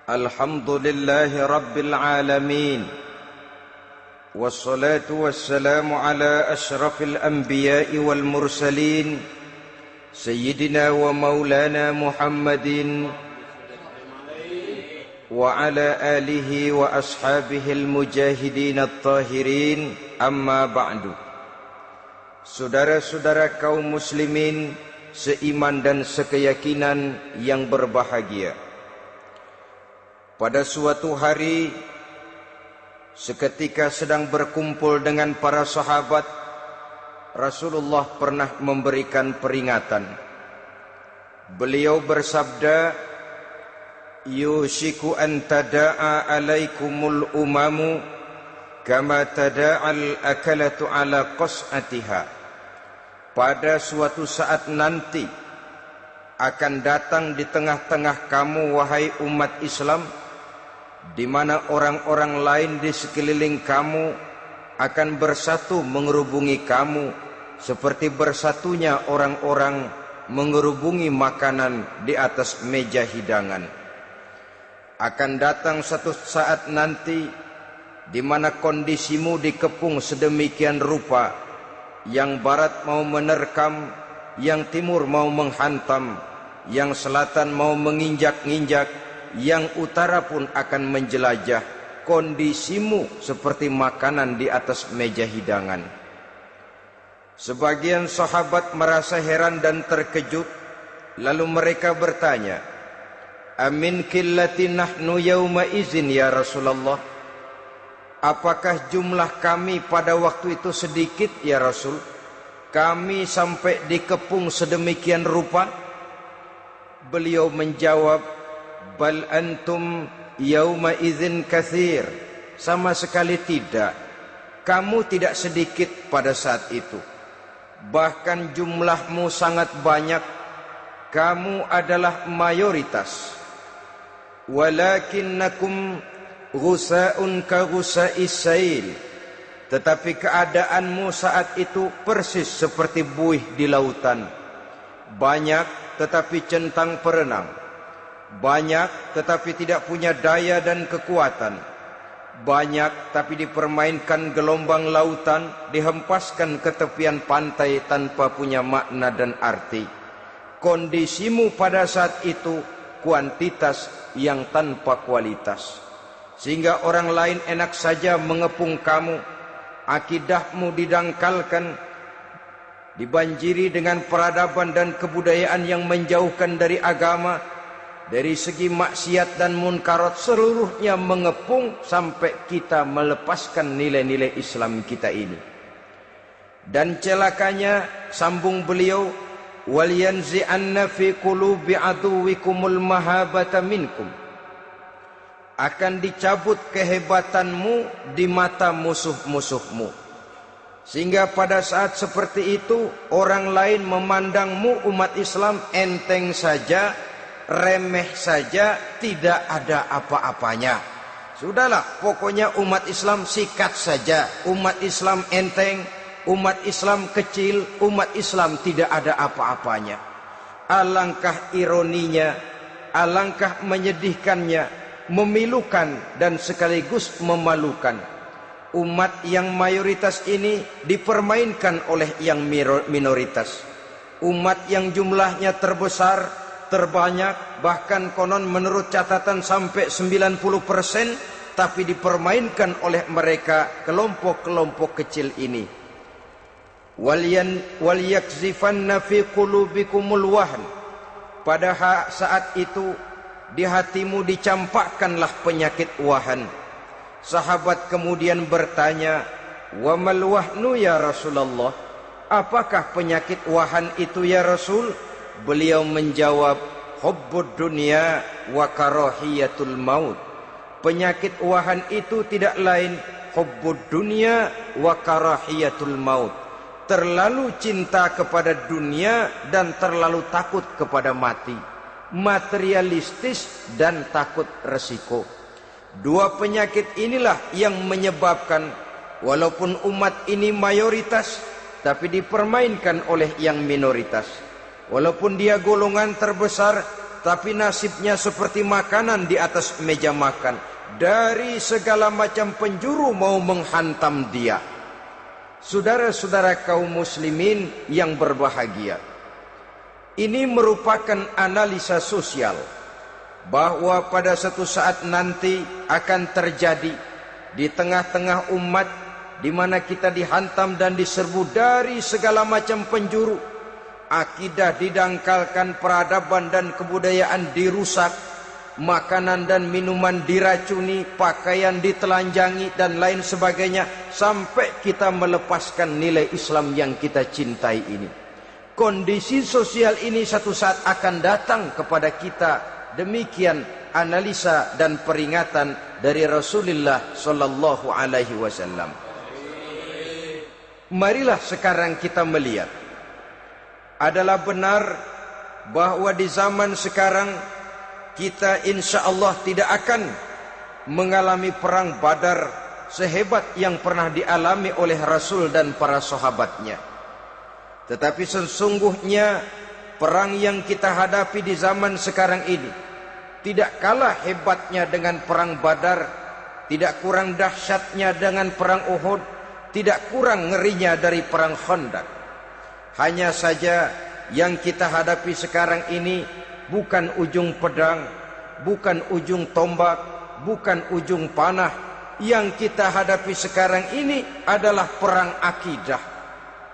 Alhamdulillahi Rabbil Alamin. Wassalatu wassalamu ala ashrafil anbiya'i wal mursalin Sayyidina wa maulana Muhammadin wa ala alihi wa ashabihil mujahidin at-tahirin. Amma ba'du. Saudara-saudara kaum muslimin seiman dan sekeyakinan yang berbahagia, pada suatu hari seketika sedang berkumpul dengan para sahabat, Rasulullah pernah memberikan peringatan. Beliau bersabda, "Yushiku an tada'a alaikumul umamu kama tada'al akalatu ala qas'atiha." Pada suatu saat nanti akan datang di tengah-tengah kamu, wahai umat Islam, di mana orang-orang lain di sekeliling kamu akan bersatu mengerubungi kamu seperti bersatunya orang-orang mengerubungi makanan di atas meja hidangan. Akan datang satu saat nanti di mana kondisimu dikepung sedemikian rupa, yang barat mau menerkam, yang timur mau menghantam, yang selatan mau menginjak-injak, yang utara pun akan menjelajah. Kondisimu seperti makanan di atas meja hidangan. Sebagian sahabat merasa heran dan terkejut, lalu mereka bertanya, "Amin qillati nahnu yauma izin ya Rasulullah?" Apakah jumlah kami pada waktu itu sedikit ya Rasul? Kami sampai dikepung sedemikian rupa? Beliau menjawab, "Bal antum yauma idzin katsir." Sama sekali tidak. Kamu tidak sedikit pada saat itu. Bahkan jumlahmu sangat banyak. Kamu adalah mayoritas. Walakinnakum ghusa'un ka ghusa'is sail. Tetapi keadaanmu saat itu persis seperti buih di lautan. Banyak tetapi centang perenang. Banyak tetapi tidak punya daya dan kekuatan. Banyak tapi dipermainkan gelombang lautan, dihempaskan ke tepian pantai tanpa punya makna dan arti. Kondisimu pada saat itu kuantitas yang tanpa kualitas, sehingga orang lain enak saja mengepung kamu. Akidahmu didangkalkan, dibanjiri dengan peradaban dan kebudayaan yang menjauhkan dari agama. Dari segi maksiat dan munkarat seluruhnya mengepung sampai kita melepaskan nilai-nilai Islam kita ini. Dan celakanya, sambung beliau, "Wal yanzi'anna fi qulubi aduwikumul mahabata minkum." Akan dicabut kehebatanmu di mata musuh-musuhmu, sehingga pada saat seperti itu orang lain memandangmu umat Islam enteng saja, remeh saja, tidak ada apa-apanya. Sudahlah, pokoknya umat Islam sikat saja. Umat Islam enteng, umat Islam kecil, umat Islam tidak ada apa-apanya. Alangkah ironinya, alangkah menyedihkannya, memilukan dan sekaligus memalukan. Umat yang mayoritas ini dipermainkan oleh yang minoritas. Umat yang jumlahnya terbesar, terbanyak, bahkan konon menurut catatan sampai 90%, tapi dipermainkan oleh mereka kelompok-kelompok kecil ini. Wal yakzifanna fi qulubikumul wahn. Pada saat itu di hatimu dicampakkanlah penyakit wahan. Sahabat kemudian bertanya, "Wa mal wahnu ya Rasulullah?" Apakah penyakit wahan itu ya Rasul? Beliau menjawab, "Hubbud dunya wa karahiyatul maut." Penyakit wahan itu tidak lain hubbud dunya wa karahiyatul maut. Terlalu cinta kepada dunia dan terlalu takut kepada mati. Materialistis dan takut resiko. Dua penyakit inilah yang menyebabkan walaupun umat ini mayoritas, tapi dipermainkan oleh yang minoritas. Walaupun dia golongan terbesar, tapi nasibnya seperti makanan di atas meja makan. Dari segala macam penjuru mau menghantam dia. Saudara-saudara kaum muslimin yang berbahagia, ini merupakan analisa sosial bahwa pada suatu saat nanti akan terjadi di tengah-tengah umat di mana kita dihantam dan diserbu dari segala macam penjuru. Akidah didangkalkan, peradaban dan kebudayaan dirusak, makanan dan minuman diracuni, pakaian ditelanjangi dan lain sebagainya, sampai kita melepaskan nilai Islam yang kita cintai ini. Kondisi sosial ini satu saat akan datang kepada kita. Demikian analisa dan peringatan dari Rasulullah sallallahu alaihi wasallam. Marilah sekarang kita melihat, adalah benar bahwa di zaman sekarang kita insya Allah tidak akan mengalami perang Badar sehebat yang pernah dialami oleh Rasul dan para sahabatnya. Tetapi sesungguhnya perang yang kita hadapi di zaman sekarang ini tidak kalah hebatnya dengan perang Badar, tidak kurang dahsyatnya dengan perang Uhud, tidak kurang ngerinya dari perang Khandaq. Hanya saja yang kita hadapi sekarang ini bukan ujung pedang, bukan ujung tombak, bukan ujung panah. Yang kita hadapi sekarang ini adalah perang akidah,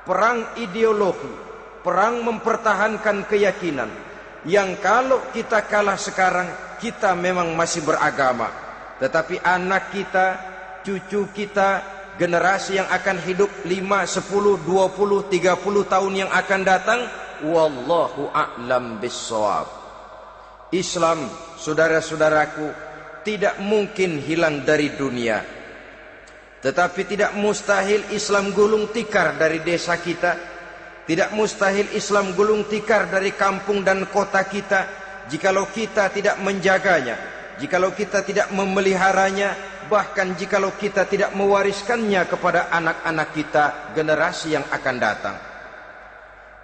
perang ideologi, perang mempertahankan keyakinan. Yang kalau kita kalah sekarang, kita memang masih beragama, tetapi anak kita, cucu kita, generasi yang akan hidup 5, 10, 20, 30 tahun yang akan datang, wallahu a'lam bissawab. Islam, saudara-saudaraku, tidak mungkin hilang dari dunia. Tetapi tidak mustahil Islam gulung tikar dari desa kita. Tidak mustahil Islam gulung tikar dari kampung dan kota kita, jikalau kita tidak menjaganya, jikalau kita tidak memeliharanya, bahkan jikalau kita tidak mewariskannya kepada anak-anak kita, generasi yang akan datang.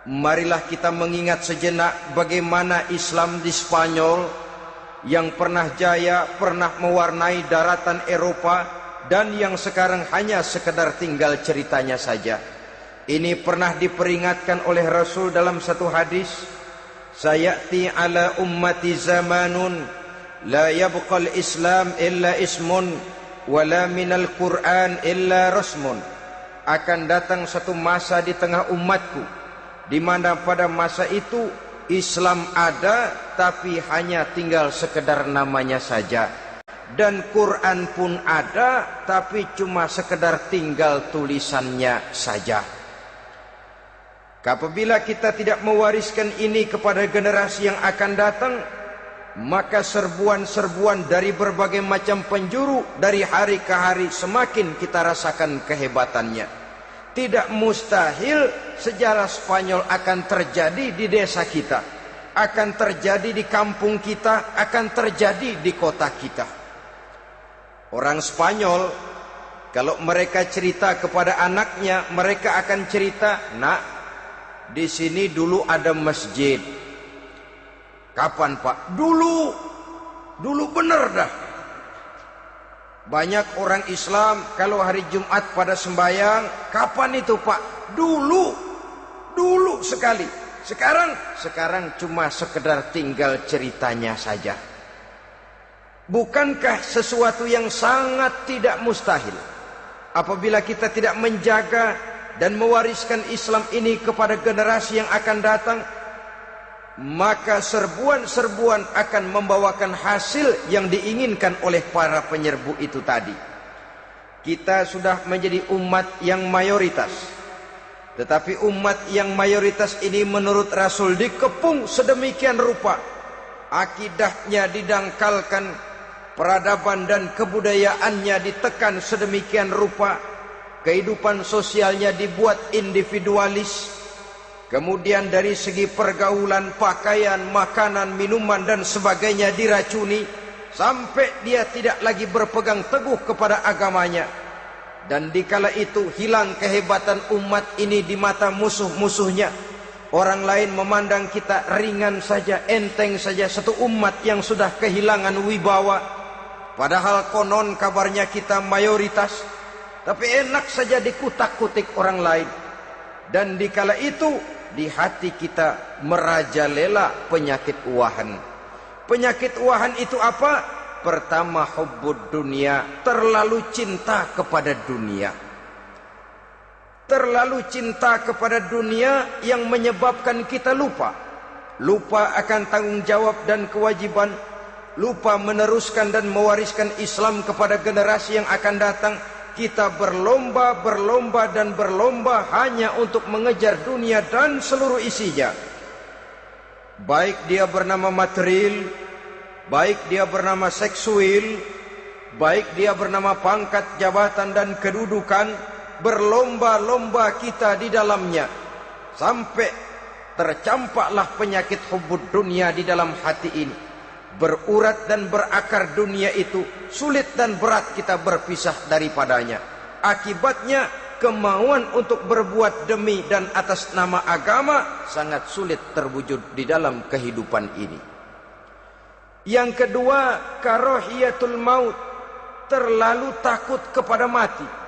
Marilah kita mengingat sejenak bagaimana Islam di Spanyol yang pernah jaya, pernah mewarnai daratan Eropa, dan yang sekarang hanya sekedar tinggal ceritanya saja. Ini pernah diperingatkan oleh Rasul dalam satu hadis, sayati ala ummati zamanun la yabqal Islam illa ismun wala minal Quran illa rasmun. Akan datang satu masa di tengah umatku di mana pada masa itu Islam ada tapi hanya tinggal sekedar namanya saja, dan Quran pun ada tapi cuma sekedar tinggal tulisannya saja. Apabila kita tidak mewariskan ini kepada generasi yang akan datang, maka serbuan-serbuan dari berbagai macam penjuru dari hari ke hari semakin kita rasakan kehebatannya. Tidak mustahil sejarah Spanyol akan terjadi di desa kita, akan terjadi di kampung kita, akan terjadi di kota kita. Orang Spanyol, kalau mereka cerita kepada anaknya, mereka akan cerita, nak, di sini dulu ada masjid. Kapan Pak? Dulu bener dah. Banyak orang Islam kalau hari Jumat pada sembahyang, kapan itu Pak? Dulu sekali. Sekarang cuma sekedar tinggal ceritanya saja. Bukankah sesuatu yang sangat tidak mustahil apabila kita tidak menjaga dan mewariskan Islam ini kepada generasi yang akan datang, maka serbuan-serbuan akan membawakan hasil yang diinginkan oleh para penyerbu itu tadi. Kita sudah menjadi umat yang mayoritas, tetapi umat yang mayoritas ini menurut Rasul dikepung sedemikian rupa, akidahnya didangkalkan, peradaban dan kebudayaannya ditekan sedemikian rupa, kehidupan sosialnya dibuat individualis. Kemudian dari segi pergaulan, pakaian, makanan, minuman dan sebagainya diracuni, sampai dia tidak lagi berpegang teguh kepada agamanya. Dan dikala itu hilang kehebatan umat ini di mata musuh-musuhnya. Orang lain memandang kita ringan saja, enteng saja, satu umat yang sudah kehilangan wibawa. Padahal konon kabarnya kita mayoritas, tapi enak saja dikutak-kutik orang lain. Dan dikala itu di hati kita merajalela penyakit wahan. Penyakit wahan itu apa? Pertama, hubbud dunia, terlalu cinta kepada dunia. Terlalu cinta kepada dunia yang menyebabkan kita lupa akan tanggung jawab dan kewajiban, lupa meneruskan dan mewariskan Islam kepada generasi yang akan datang. Kita berlomba hanya untuk mengejar dunia dan seluruh isinya, baik dia bernama material, baik dia bernama seksual, baik dia bernama pangkat, jabatan dan kedudukan. Berlomba-lomba kita di dalamnya sampai tercampaklah penyakit hubbud dunia di dalam hati ini. Berurat dan berakar dunia itu, sulit dan berat kita berpisah daripadanya. Akibatnya kemauan untuk berbuat demi dan atas nama agama sangat sulit terwujud di dalam kehidupan ini. Yang kedua, karahiyatul maut, terlalu takut kepada mati.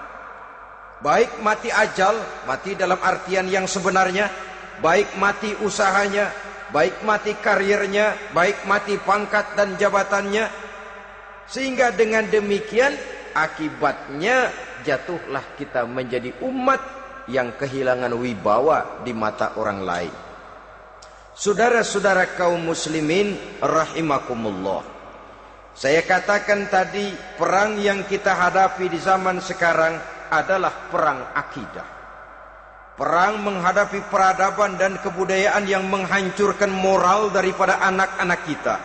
Baik mati ajal, mati dalam artian yang sebenarnya, baik mati usahanya, baik mati karirnya, baik mati pangkat dan jabatannya. Sehingga dengan demikian akibatnya jatuhlah kita menjadi umat yang kehilangan wibawa di mata orang lain. Saudara-saudara kaum muslimin rahimakumullah, saya katakan tadi, perang yang kita hadapi di zaman sekarang adalah perang akidah. Perang menghadapi peradaban dan kebudayaan yang menghancurkan moral daripada anak-anak kita.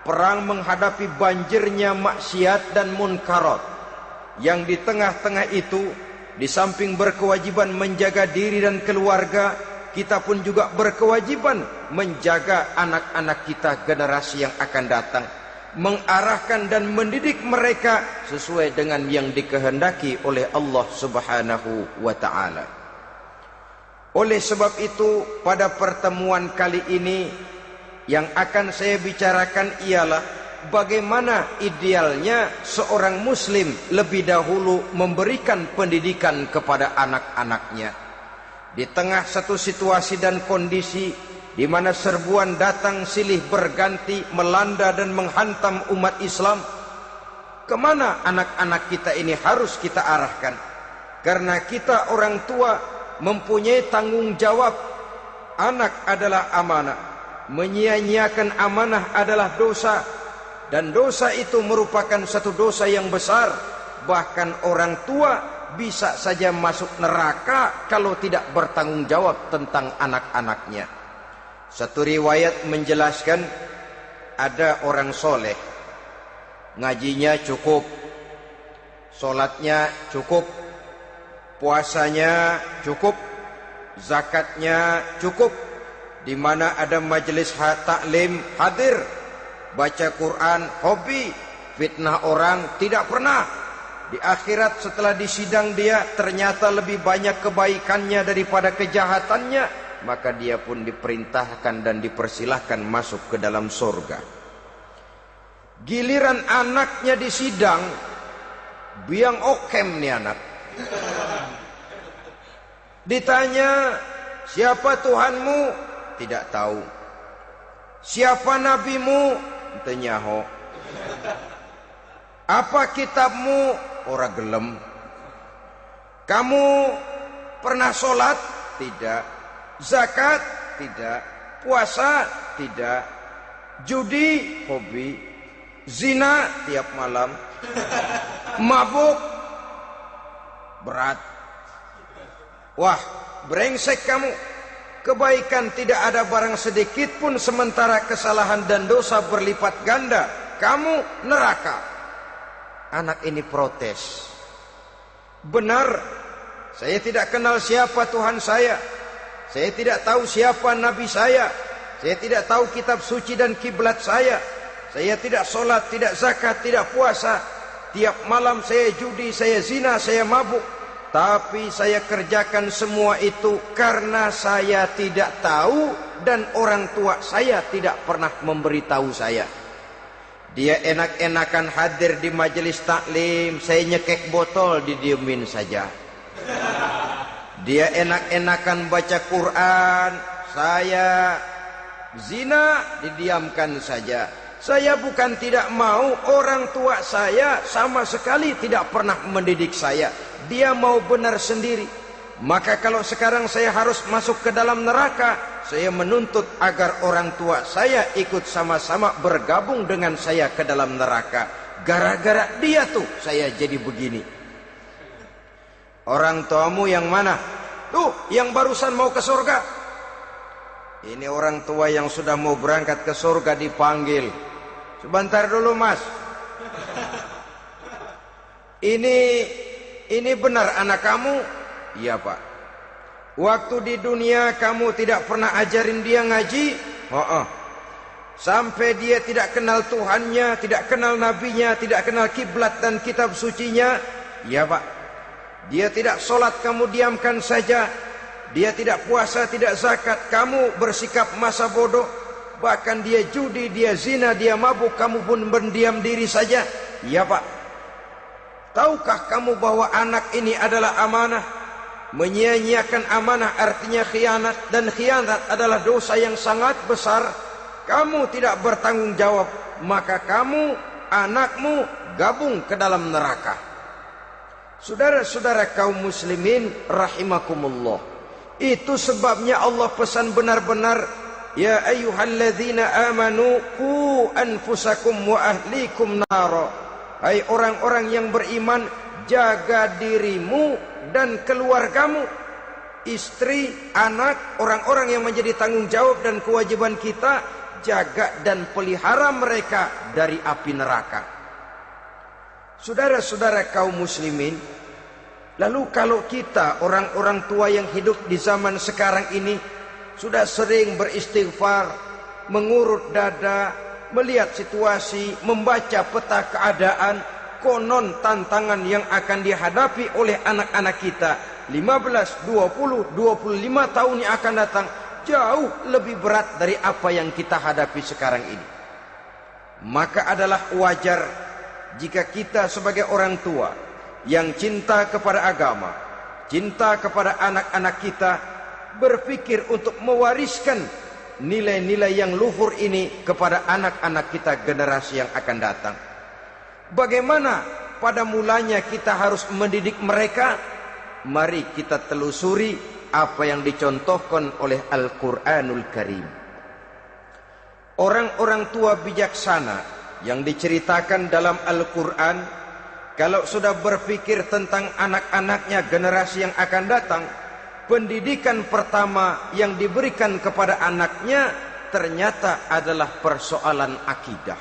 Perang menghadapi banjirnya maksiat dan munkarat. Yang di tengah-tengah itu, di samping berkewajiban menjaga diri dan keluarga, kita pun juga berkewajiban menjaga anak-anak kita, generasi yang akan datang, mengarahkan dan mendidik mereka sesuai dengan yang dikehendaki oleh Allah Subhanahu wa ta'ala. Oleh sebab itu, pada pertemuan kali ini yang akan saya bicarakan ialah bagaimana idealnya seorang muslim lebih dahulu memberikan pendidikan kepada anak-anaknya. Di tengah satu situasi dan kondisi di mana serbuan datang silih berganti melanda dan menghantam umat Islam, kemana anak-anak kita ini harus kita arahkan? Karena kita orang tua mempunyai tanggung jawab. Anak adalah amanah, menyia-nyiakan amanah adalah dosa, dan dosa itu merupakan satu dosa yang besar. Bahkan orang tua bisa saja masuk neraka kalau tidak bertanggung jawab tentang anak-anaknya. Satu riwayat menjelaskan ada orang soleh, ngajinya cukup, solatnya cukup, puasanya cukup, zakatnya cukup, di mana ada majelis taklim hadir, baca Quran hobi, fitnah orang tidak pernah. Di akhirat setelah disidang dia ternyata lebih banyak kebaikannya daripada kejahatannya, maka dia pun diperintahkan dan dipersilahkan masuk ke dalam surga. Giliran anaknya disidang, biang okem nih anak. Ditanya, siapa Tuhanmu? Tidak tahu. Siapa nabimu? Tenyaho. Apa kitabmu? Ora gelem. Kamu pernah sholat? Tidak. Zakat? Tidak. Puasa? Tidak. Judi? Hobi. Zina? Tiap malam. Mabuk? Berat. Wah, brengsek kamu. Kebaikan tidak ada barang sedikit pun, sementara kesalahan dan dosa berlipat ganda. Kamu neraka. Anak ini protes. Benar, saya tidak kenal siapa Tuhan saya. Saya tidak tahu siapa Nabi saya. Saya tidak tahu kitab suci dan kiblat saya. Saya tidak sholat, tidak zakat, tidak puasa. Tiap malam saya judi, saya zina, saya mabuk. Tapi saya kerjakan semua itu karena saya tidak tahu dan orang tua saya tidak pernah memberitahu saya. Dia enak-enakan hadir di majelis taklim, saya nyekek botol didiemin saja. Dia enak-enakan baca Quran, saya zina didiamkan saja. Saya bukan tidak mau, orang tua saya sama sekali tidak pernah mendidik saya. Dia mau benar sendiri. Maka kalau sekarang saya harus masuk ke dalam neraka, saya menuntut agar orang tua saya ikut sama-sama bergabung dengan saya ke dalam neraka. Gara-gara dia tuh saya jadi begini. Orang tuamu yang mana? Tuh, yang barusan mau ke surga. Ini orang tua yang sudah mau berangkat ke surga dipanggil. Sebentar dulu mas. Ini benar anak kamu? Iya pak. Waktu di dunia kamu tidak pernah ajarin dia ngaji? Sampai dia tidak kenal Tuhannya, tidak kenal nabinya, tidak kenal kiblat dan kitab sucinya? Iya pak. Dia tidak sholat, kamu diamkan saja. Dia tidak puasa, tidak zakat, kamu bersikap masa bodoh. Bahkan dia judi, dia zina, dia mabuk, kamu pun berdiam diri saja. Iya pak. Tahukah kamu bahwa anak ini adalah amanah? Menyia-nyiakan amanah artinya khianat, dan khianat adalah dosa yang sangat besar. Kamu tidak bertanggung jawab, maka kamu, anakmu gabung ke dalam neraka. Saudara-saudara kaum muslimin rahimakumullah, itu sebabnya Allah pesan benar-benar, ya ayyuhalladzina amanu qu anfusakum wa ahlikum nara. Hai orang-orang yang beriman, jaga dirimu dan keluargamu, istri, anak, orang-orang yang menjadi tanggung jawab dan kewajiban kita, jaga dan pelihara mereka dari api neraka. Saudara-saudara kaum muslimin, lalu kalau kita orang-orang tua yang hidup di zaman sekarang ini sudah sering beristighfar, mengurut dada, melihat situasi, membaca peta keadaan, konon tantangan yang akan dihadapi oleh anak-anak kita 15, 20, 25 tahun yang akan datang jauh lebih berat dari apa yang kita hadapi sekarang ini. Maka adalah wajar jika kita sebagai orang tua yang cinta kepada agama, cinta kepada anak-anak kita, berpikir untuk mewariskan nilai-nilai yang luhur ini kepada anak-anak kita generasi yang akan datang. Bagaimana pada mulanya kita harus mendidik mereka? Mari kita telusuri apa yang dicontohkan oleh Al-Quranul Karim. Orang-orang tua bijaksana yang diceritakan dalam Al-Quran, kalau sudah berpikir tentang anak-anaknya generasi yang akan datang, pendidikan pertama yang diberikan kepada anaknya ternyata adalah persoalan akidah.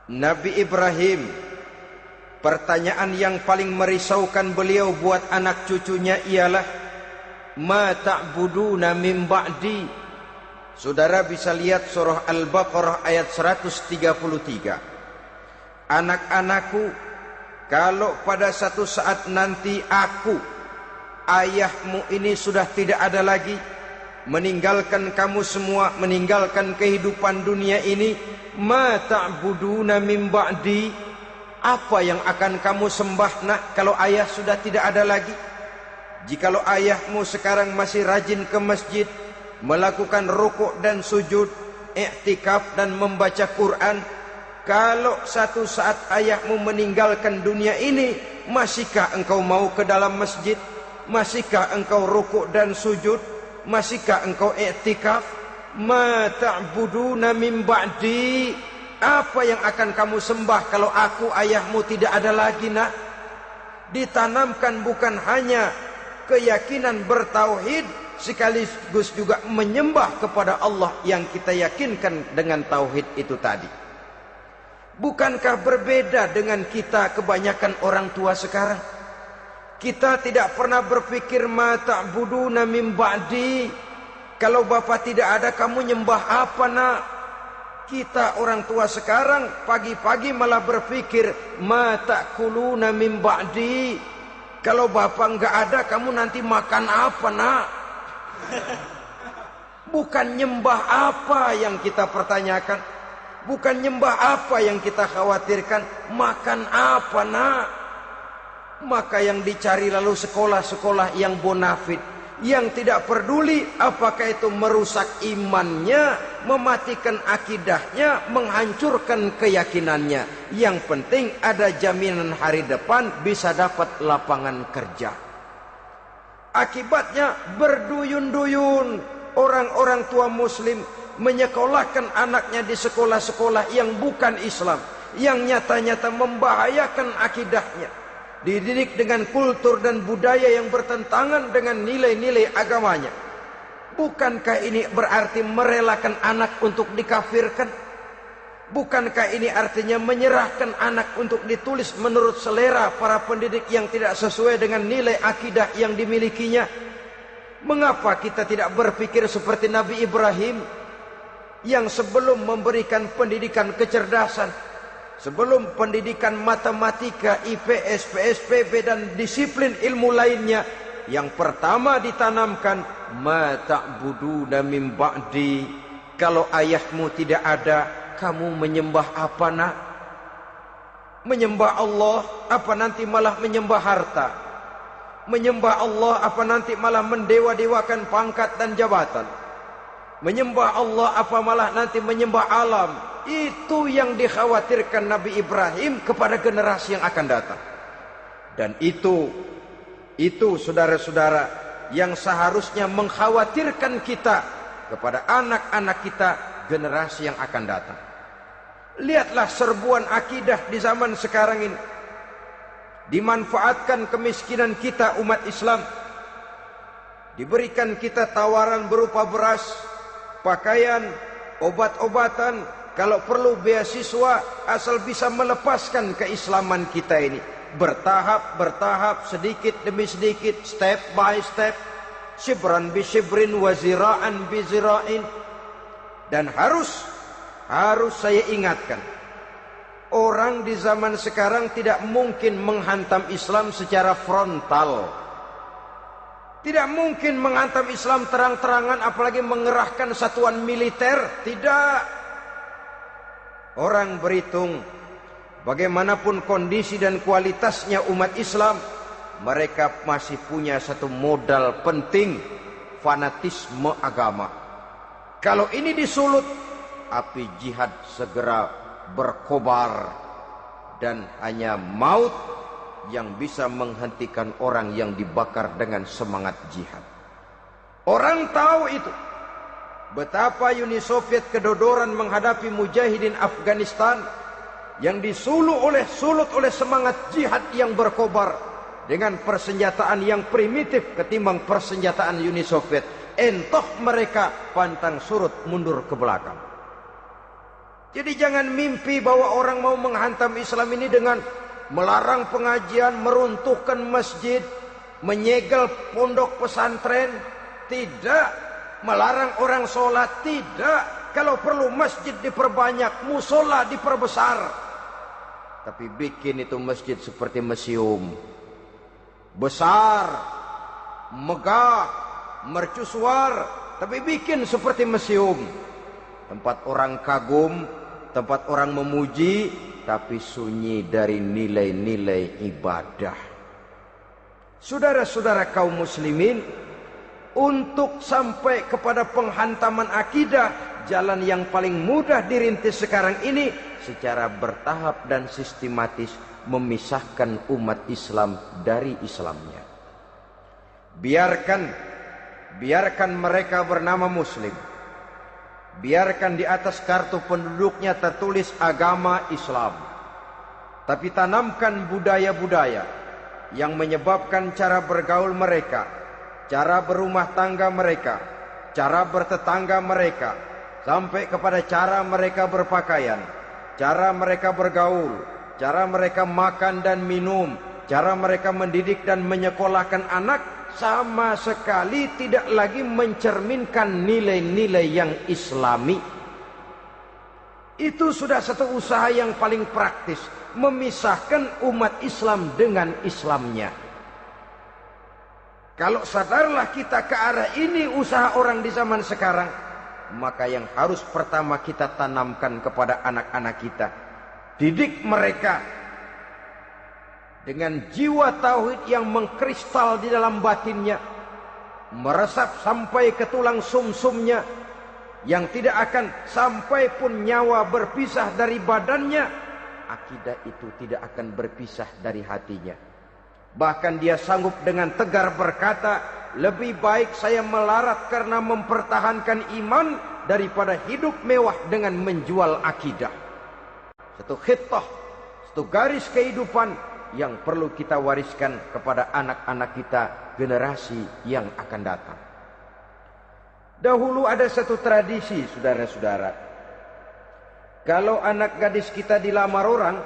Nabi Ibrahim, pertanyaan yang paling merisaukan beliau buat anak cucunya ialah, ma ta'buduna min ba'di. Saudara bisa lihat surah Al-Baqarah ayat 133. Anak-anakku, kalau pada satu saat nanti aku, ayahmu ini sudah tidak ada lagi, meninggalkan kamu semua, meninggalkan kehidupan dunia ini, ma ta'buduna min ba'di, apa yang akan kamu sembah nak kalau ayah sudah tidak ada lagi? Jikalau ayahmu sekarang masih rajin ke masjid, melakukan rukuk dan sujud, i'tikaf dan membaca Quran, kalau satu saat ayahmu meninggalkan dunia ini, masihkah engkau mau ke dalam masjid? Masihkah engkau rukuk dan sujud? Masihkah engkau i'tikaf? Ma ta'buduna min ba'di, apa yang akan kamu sembah kalau aku ayahmu tidak ada lagi nak? Ditanamkan bukan hanya keyakinan bertauhid, sekaligus juga menyembah kepada Allah yang kita yakinkan dengan tauhid itu tadi. Bukankah berbeda dengan kita kebanyakan orang tua sekarang? Kita tidak pernah berpikir ma ta'buduna min ba'di, kalau bapak tidak ada kamu nyembah apa nak? Kita orang tua sekarang pagi-pagi malah berpikir ma ta'kuluna min ba'di, Kalau bapak nggak ada, kamu nanti makan apa, nak? Bukan nyembah apa yang kita pertanyakan, bukan nyembah apa yang kita khawatirkan, makan apa, nak? Maka yang dicari lalu sekolah-sekolah yang bonafit, yang tidak peduli apakah itu merusak imannya, mematikan akidahnya, menghancurkan keyakinannya. Yang penting ada jaminan hari depan bisa dapat lapangan kerja. Akibatnya berduyun-duyun orang-orang tua muslim menyekolahkan anaknya di sekolah-sekolah yang bukan Islam, yang nyata-nyata membahayakan akidahnya, dididik dengan kultur dan budaya yang bertentangan dengan nilai-nilai agamanya. Bukankah ini berarti merelakan anak untuk dikafirkan? Bukankah ini artinya menyerahkan anak untuk ditulis menurut selera para pendidik yang tidak sesuai dengan nilai akidah yang dimilikinya? Mengapa kita tidak berpikir seperti Nabi Ibrahim yang sebelum memberikan pendidikan kecerdasan, sebelum pendidikan matematika, IPS, PSPB dan disiplin ilmu lainnya, yang pertama ditanamkan, ma ta'buduna min ba'di, kalau ayahmu tidak ada, kamu menyembah apa, nak? Menyembah Allah apa nanti malah menyembah harta? Menyembah Allah apa nanti malah mendewa-dewakan pangkat dan jabatan? Menyembah Allah apa malah nanti menyembah alam? Itu yang dikhawatirkan Nabi Ibrahim kepada generasi yang akan datang. Dan itu saudara-saudara yang seharusnya mengkhawatirkan kita kepada anak-anak kita, generasi yang akan datang. Lihatlah serbuan akidah di zaman sekarang ini. Dimanfaatkan kemiskinan kita umat Islam. Diberikan kita tawaran berupa beras, pakaian, obat-obatan, kalau perlu beasiswa, asal bisa melepaskan keislaman kita ini. Bertahap, sedikit demi sedikit, step by step, shibran bi shibrin wa zira'an bi zira'in. Dan harus saya ingatkan, orang di zaman sekarang tidak mungkin menghantam Islam secara frontal. Tidak mungkin menghantam Islam terang-terangan, apalagi mengerahkan satuan militer. Tidak. Orang berhitung bagaimanapun kondisi dan kualitasnya umat Islam, mereka masih punya satu modal penting, fanatisme agama. Kalau ini disulut, api jihad segera berkobar, dan hanya maut yang bisa menghentikan orang yang dibakar dengan semangat jihad. Orang tahu itu. Betapa Uni Soviet kedodoran menghadapi mujahidin Afghanistan yang disulut oleh semangat jihad yang berkobar dengan persenjataan yang primitif ketimbang persenjataan Uni Soviet. Entah mereka pantang surut mundur ke belakang. Jadi jangan mimpi bahwa orang mau menghantam Islam ini dengan melarang pengajian, meruntuhkan masjid, menyegel pondok pesantren. Tidak. Melarang orang sholat. Tidak. Kalau perlu masjid diperbanyak, musola diperbesar. Tapi bikin itu masjid seperti museum. Besar, megah, mercusuar, tapi bikin seperti museum. Tempat orang kagum, tempat orang memuji, tapi sunyi dari nilai-nilai ibadah. Saudara-saudara kaum muslimin, untuk sampai kepada penghantaman akidah, jalan yang paling mudah dirintis sekarang ini secara bertahap dan sistematis, memisahkan umat Islam dari Islamnya. Biarkan mereka bernama muslim. Biarkan di atas kartu penduduknya tertulis agama Islam. Tapi tanamkan budaya-budaya yang menyebabkan cara bergaul mereka, cara berumah tangga mereka, cara bertetangga mereka, sampai kepada cara mereka berpakaian, cara mereka bergaul, cara mereka makan dan minum, cara mereka mendidik dan menyekolahkan anak, sama sekali tidak lagi mencerminkan nilai-nilai yang Islami. Itu sudah satu usaha yang paling praktis, memisahkan umat Islam dengan Islamnya. Kalau sadarlah kita ke arah ini usaha orang di zaman sekarang, maka yang harus pertama kita tanamkan kepada anak-anak kita, didik mereka dengan jiwa tauhid yang mengkristal di dalam batinnya, meresap sampai ke tulang sumsumnya, yang tidak akan sampai pun nyawa berpisah dari badannya, akidah itu tidak akan berpisah dari hatinya. Bahkan dia sanggup dengan tegar berkata, lebih baik saya melarat karena mempertahankan iman daripada hidup mewah dengan menjual akidah. Satu khittah, satu garis kehidupan yang perlu kita wariskan kepada anak-anak kita, generasi yang akan datang. Dahulu ada satu tradisi, saudara-saudara. Kalau anak gadis kita dilamar orang,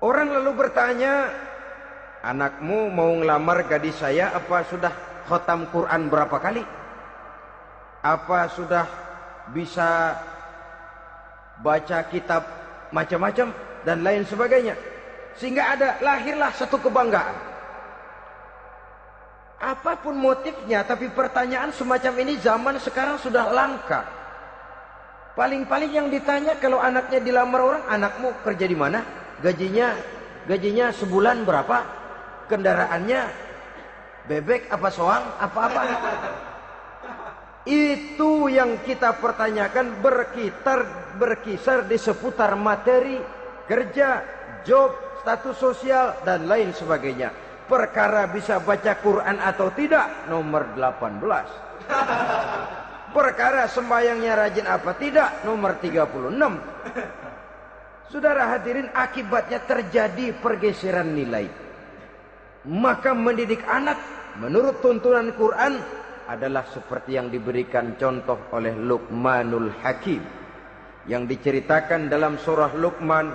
orang lalu bertanya, anakmu mau ngelamar gadis saya, apa sudah khatam Quran berapa kali? Apa sudah bisa baca kitab macam-macam dan lain sebagainya? Sehingga lahirlah satu kebanggaan. Apapun motifnya, tapi pertanyaan semacam ini zaman sekarang sudah langka. Paling-paling yang ditanya kalau anaknya dilamar orang, anakmu kerja di mana? Gajinya sebulan berapa? Kendaraannya bebek apa soang apa-apa? Itu yang kita pertanyakan, berkisar di seputar materi, kerja, job, status sosial dan lain sebagainya. Perkara bisa baca Quran atau tidak, nomor 18. Perkara sembahyangnya rajin apa tidak, nomor 36. Saudara hadirin, akibatnya terjadi pergeseran nilai. Maka mendidik anak menurut tuntunan Quran adalah seperti yang diberikan contoh oleh Luqmanul Hakim, yang diceritakan dalam surah Luqman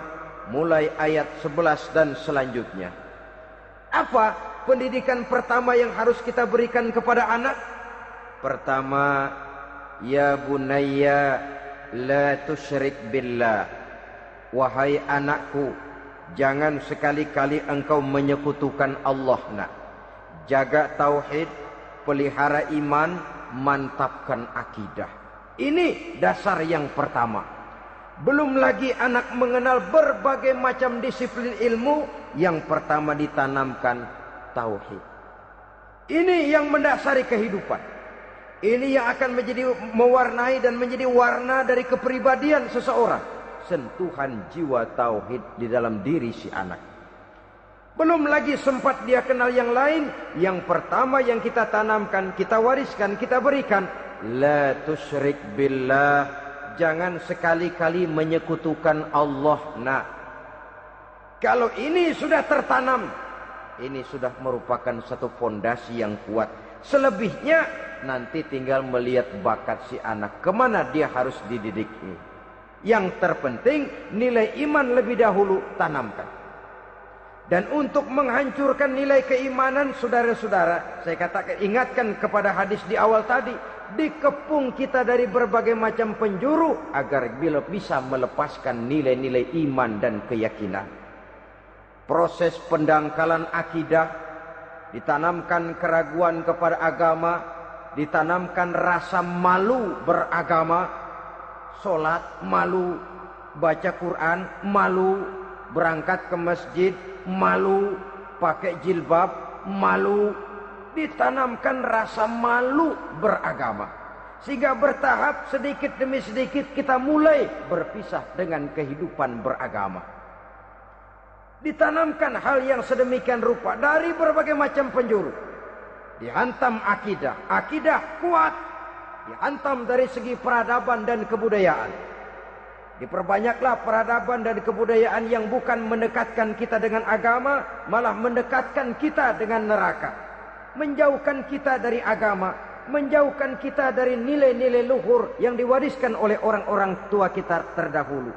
mulai ayat 11 dan selanjutnya. Apa pendidikan pertama yang harus kita berikan kepada anak? Pertama, ya bunayya la tusyrik billah. Wahai anakku, jangan sekali-kali engkau menyekutukan Allah. Nak, jaga tauhid, pelihara iman, mantapkan akidah. Ini dasar yang pertama. Belum lagi anak mengenal berbagai macam disiplin ilmu, yang pertama ditanamkan tauhid. Ini yang mendasari kehidupan. Ini yang akan menjadi mewarnai dan menjadi warna dari kepribadian seseorang. Sentuhan jiwa tauhid di dalam diri si anak. Belum lagi sempat dia kenal yang lain. Yang pertama yang kita tanamkan, kita wariskan, kita berikan, la tusyrik billah. Jangan sekali-kali menyekutukan Allah. Nah, kalau ini sudah tertanam, ini sudah merupakan satu fondasi yang kuat. Selebihnya nanti tinggal melihat bakat si anak, kemana dia harus dididik ini. Yang terpenting nilai iman lebih dahulu tanamkan. Dan untuk menghancurkan nilai keimanan, saudara-saudara, saya katakan, ingatkan kepada hadis di awal tadi, dikepung kita dari berbagai macam penjuru agar bila bisa melepaskan nilai-nilai iman dan keyakinan. Proses pendangkalan akidah, ditanamkan keraguan kepada agama, ditanamkan rasa malu beragama. Sholat malu, baca Quran malu, berangkat ke masjid malu, pakai jilbab malu. Ditanamkan rasa malu beragama, sehingga bertahap sedikit demi sedikit kita mulai berpisah dengan kehidupan beragama. Ditanamkan hal yang sedemikian rupa dari berbagai macam penjuru. Dihantam akidah, akidah kuat. Dihantam dari segi peradaban dan kebudayaan. Diperbanyaklah peradaban dan kebudayaan yang bukan mendekatkan kita dengan agama, malah mendekatkan kita dengan neraka. Menjauhkan kita dari agama, menjauhkan kita dari nilai-nilai luhur yang diwariskan oleh orang-orang tua kita terdahulu.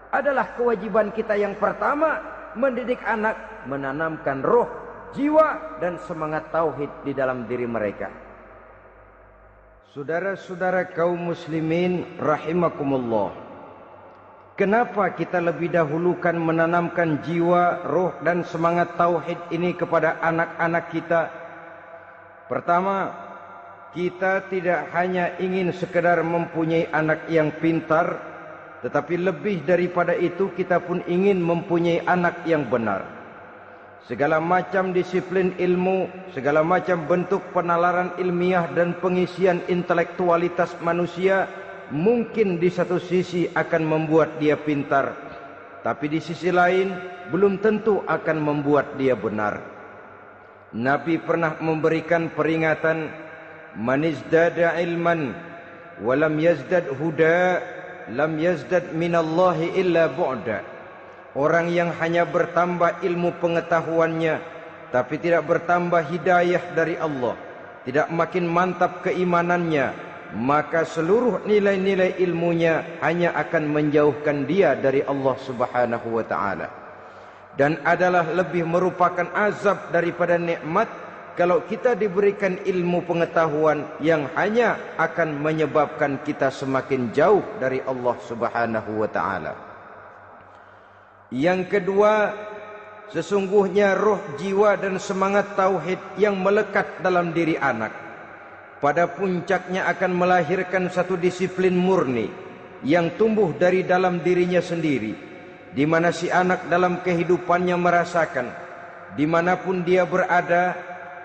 Adalah kewajiban kita yang pertama, mendidik anak, menanamkan roh, jiwa dan semangat tauhid di dalam diri mereka. Saudara-saudara kaum muslimin rahimakumullah, Kenapa kita lebih dahulukan menanamkan jiwa, roh dan semangat tauhid ini kepada anak-anak kita? Pertama, kita tidak hanya ingin sekedar mempunyai anak yang pintar, tetapi lebih daripada itu kita pun ingin mempunyai anak yang benar. Segala macam disiplin ilmu, segala macam bentuk penalaran ilmiah dan pengisian intelektualitas manusia mungkin di satu sisi akan membuat dia pintar, tapi di sisi lain belum tentu akan membuat dia benar. Nabi pernah memberikan peringatan, man izdada ilman wa lam yazdad huda lam yazdad minallahi illa bu'da. Orang yang hanya bertambah ilmu pengetahuannya tapi tidak bertambah hidayah dari Allah, tidak makin mantap keimanannya, maka seluruh nilai-nilai ilmunya hanya akan menjauhkan dia dari Allah Subhanahu wa taala. Dan adalah lebih merupakan azab daripada nikmat kalau kita diberikan ilmu pengetahuan yang hanya akan menyebabkan kita semakin jauh dari Allah Subhanahu wa taala. Yang kedua, sesungguhnya roh, jiwa dan semangat tauhid yang melekat dalam diri anak pada puncaknya akan melahirkan satu disiplin murni yang tumbuh dari dalam dirinya sendiri, di mana si anak dalam kehidupannya merasakan dimanapun dia berada,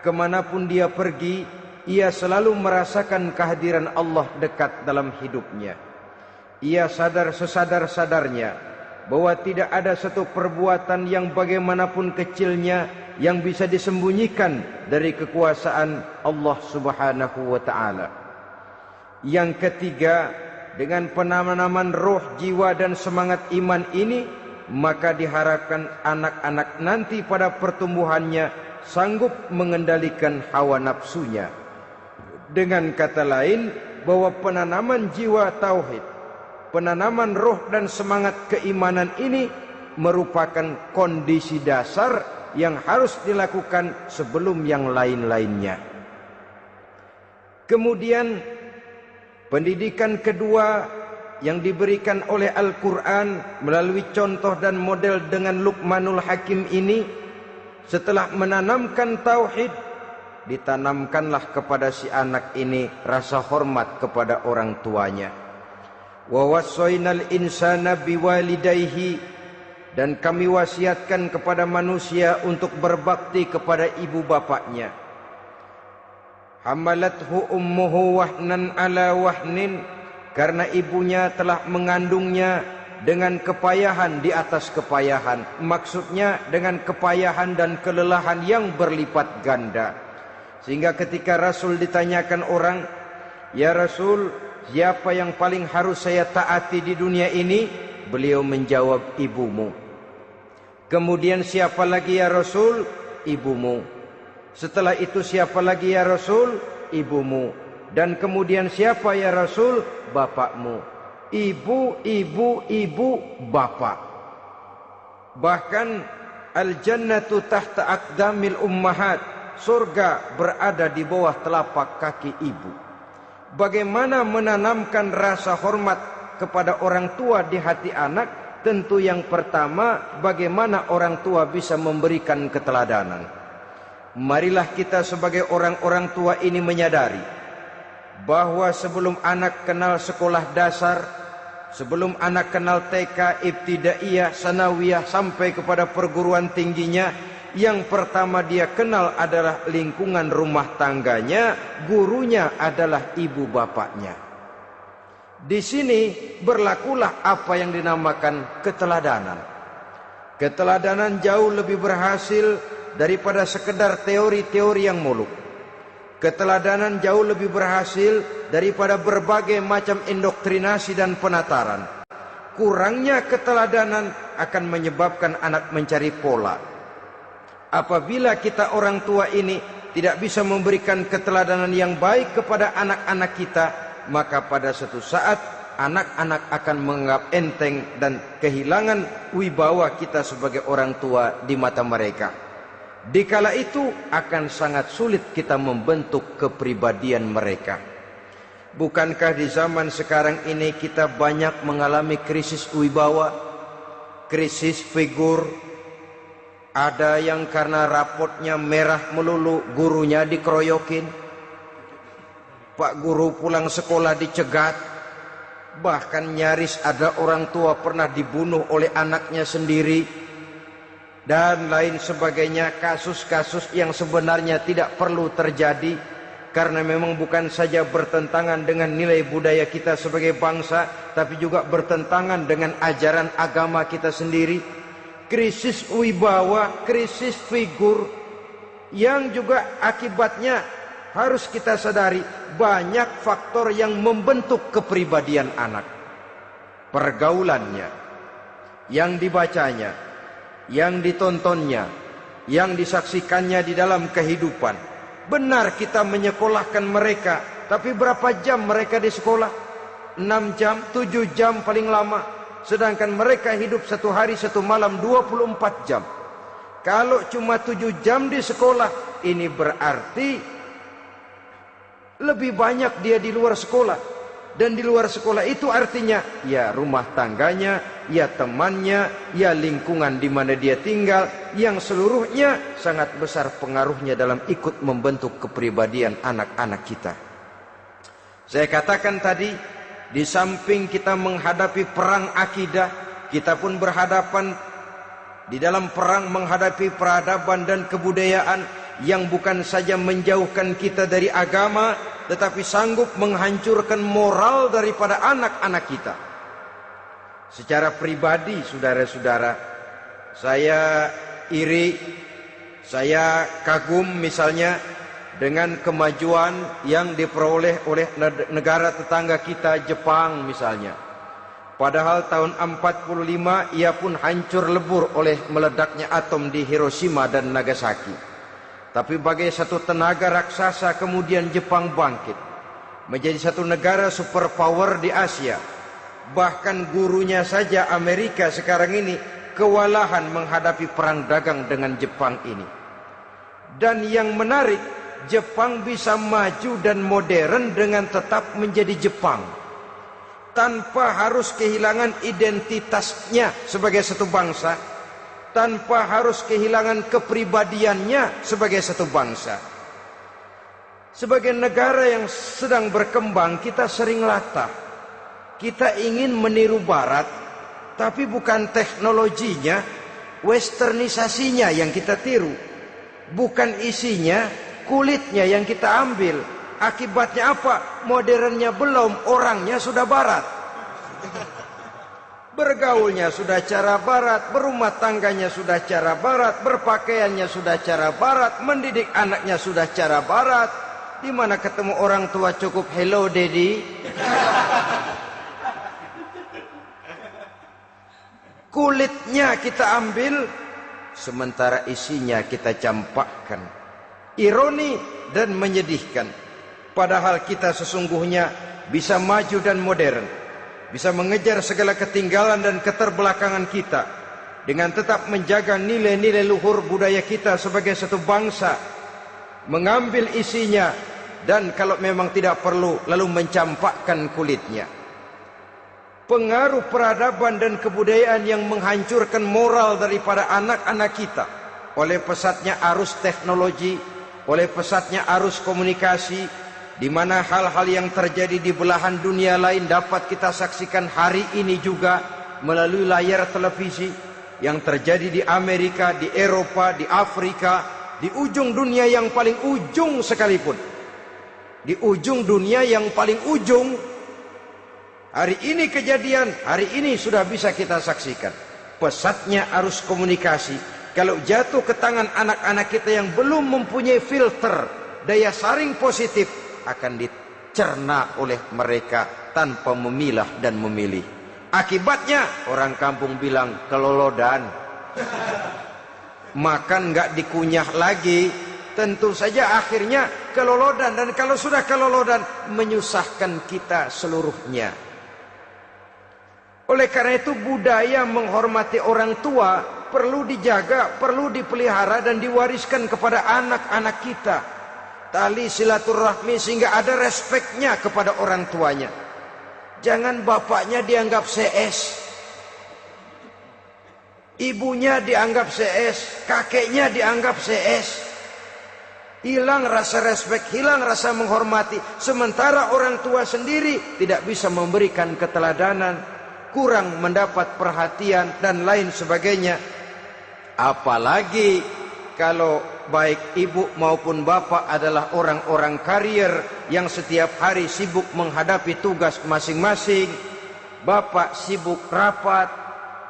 kemanapun dia pergi, ia selalu merasakan kehadiran Allah dekat dalam hidupnya. Ia sadar sesadar-sadarnya bahwa tidak ada satu perbuatan yang bagaimanapun kecilnya yang bisa disembunyikan dari kekuasaan Allah Subhanahu wa taala. Yang ketiga, dengan penanaman roh, jiwa dan semangat iman ini, maka diharapkan anak-anak nanti pada pertumbuhannya sanggup mengendalikan hawa nafsunya. Dengan kata lain, bahwa penanaman jiwa tauhid, penanaman roh dan semangat keimanan ini merupakan kondisi dasar yang harus dilakukan sebelum yang lain-lainnya. Kemudian pendidikan kedua yang diberikan oleh Al-Quran melalui contoh dan model dengan Luqmanul Hakim ini, setelah menanamkan tauhid, ditanamkanlah kepada si anak ini rasa hormat kepada orang tuanya. Wa wassaynal insana biwalidayhi, dan kami wasiatkan kepada manusia untuk berbakti kepada ibu bapaknya. Hamalathu ummuhu wahnan ala wahnin, karena ibunya telah mengandungnya dengan kepayahan di atas kepayahan. Maksudnya dengan kepayahan dan kelelahan yang berlipat ganda. Sehingga ketika Rasul ditanyakan orang, "Ya Rasul, siapa yang paling harus saya taati di dunia ini?" Beliau menjawab, "Ibumu." Kemudian, "Siapa lagi ya Rasul?" "Ibumu." Setelah itu, "Siapa lagi ya Rasul?" "Ibumu." Dan kemudian, "Siapa ya Rasul?" "Bapakmu." Ibu, ibu, ibu, bapak. Bahkan al-jannatu tahta aqdamil ummahat, surga berada di bawah telapak kaki ibu. Bagaimana menanamkan rasa hormat kepada orang tua di hati anak? Tentu yang pertama, bagaimana orang tua bisa memberikan keteladanan. Marilah kita sebagai orang-orang tua ini menyadari bahwa sebelum anak kenal sekolah dasar, sebelum anak kenal TK, ibtidaiyah, sanawiyah sampai kepada perguruan tingginya, yang pertama dia kenal adalah lingkungan rumah tangganya, gurunya adalah ibu bapaknya. Di sini berlakulah apa yang dinamakan keteladanan. Keteladanan jauh lebih berhasil daripada sekedar teori-teori yang muluk. Keteladanan jauh lebih berhasil daripada berbagai macam indoktrinasi dan penataran. Kurangnya keteladanan akan menyebabkan anak mencari pola. Apabila kita orang tua ini tidak bisa memberikan keteladanan yang baik kepada anak-anak kita, maka pada suatu saat anak-anak akan menganggap enteng dan kehilangan wibawa kita sebagai orang tua di mata mereka. Dikala itu akan sangat sulit kita membentuk kepribadian mereka. Bukankah di zaman sekarang ini kita banyak mengalami krisis wibawa, krisis figur? Ada yang karena rapotnya merah melulu, gurunya dikeroyokin. Pak guru pulang sekolah dicegat. Bahkan nyaris ada orang tua pernah dibunuh oleh anaknya sendiri. Dan lain sebagainya, kasus-kasus yang sebenarnya tidak perlu terjadi. Karena memang bukan saja bertentangan dengan nilai budaya kita sebagai bangsa, tapi juga bertentangan dengan ajaran agama kita sendiri. Krisis wibawa, krisis figur, yang juga akibatnya harus kita sadari banyak faktor yang membentuk kepribadian anak. Pergaulannya, yang dibacanya, yang ditontonnya, yang disaksikannya di dalam kehidupan. Benar kita menyekolahkan mereka, tapi berapa jam mereka di sekolah? 6 jam, 7 jam paling lama. Sedangkan mereka hidup satu hari satu malam 24 jam. Kalau cuma 7 jam di sekolah, ini berarti lebih banyak dia di luar sekolah. Dan di luar sekolah itu artinya ya rumah tangganya, ya temannya, ya lingkungan di mana dia tinggal, yang seluruhnya sangat besar pengaruhnya dalam ikut membentuk kepribadian anak-anak kita. Saya katakan tadi, di samping kita menghadapi perang akidah, kita pun berhadapan di dalam perang menghadapi peradaban dan kebudayaan yang bukan saja menjauhkan kita dari agama, tetapi sanggup menghancurkan moral daripada anak-anak kita. Secara pribadi, saudara-saudara, saya iri, saya kagum misalnya dengan kemajuan yang diperoleh oleh negara tetangga kita, Jepang misalnya. Padahal tahun 45 ia pun hancur lebur oleh meledaknya atom di Hiroshima dan Nagasaki. Tapi bagai satu tenaga raksasa kemudian Jepang bangkit menjadi satu negara superpower di Asia. Bahkan gurunya saja Amerika sekarang ini kewalahan menghadapi perang dagang dengan Jepang ini. Dan yang menarik, Jepang bisa maju dan modern dengan tetap menjadi Jepang, tanpa harus kehilangan identitasnya sebagai satu bangsa, tanpa harus kehilangan kepribadiannya sebagai satu bangsa. Sebagai negara yang sedang berkembang, kita sering latah. Kita ingin meniru Barat, tapi bukan teknologinya, westernisasinya yang kita tiru. Bukan isinya, kulitnya yang kita ambil. Akibatnya apa? Modernnya belum, orangnya sudah Barat. Bergaulnya sudah cara Barat, berumah tangganya sudah cara Barat, berpakaiannya sudah cara Barat, mendidik anaknya sudah cara Barat. Di mana ketemu orang tua cukup hello daddy. Kulitnya kita ambil, sementara isinya kita campakkan. Ironi dan menyedihkan. Padahal kita sesungguhnya bisa maju dan modern, bisa mengejar segala ketinggalan dan keterbelakangan kita, dengan tetap menjaga nilai-nilai luhur budaya kita sebagai satu bangsa, mengambil isinya, dan kalau memang tidak perlu, lalu mencampakkan kulitnya. Pengaruh peradaban dan kebudayaan yang menghancurkan moral daripada anak-anak kita, oleh pesatnya arus teknologi, oleh pesatnya arus komunikasi, di mana hal-hal yang terjadi di belahan dunia lain dapat kita saksikan hari ini juga melalui layar televisi. Yang terjadi di Amerika, di Eropa, di Afrika, di ujung dunia yang paling ujung sekalipun. Di ujung dunia yang paling ujung, hari ini kejadian, hari ini sudah bisa kita saksikan. Pesatnya arus komunikasi, kalau jatuh ke tangan anak-anak kita yang belum mempunyai filter, daya saring positif, akan dicerna oleh mereka tanpa memilah dan memilih. Akibatnya orang kampung bilang kelolodan. Makan nggak dikunyah lagi, tentu saja akhirnya kelolodan. Dan kalau sudah kelolodan, menyusahkan kita seluruhnya. Oleh karena itu budaya menghormati orang tua perlu dijaga, perlu dipelihara dan diwariskan kepada anak-anak kita. tali silaturahmi sehingga ada respeknya kepada orang tuanya. Jangan bapaknya dianggap CS, ibunya dianggap CS, kakeknya dianggap CS. Hilang rasa respek, hilang rasa menghormati. Sementara orang tua sendiri tidak bisa memberikan keteladanan, kurang mendapat perhatian dan lain sebagainya. Apalagi kalau baik ibu maupun bapak adalah orang-orang karier yang setiap hari sibuk menghadapi tugas masing-masing. Bapak sibuk rapat,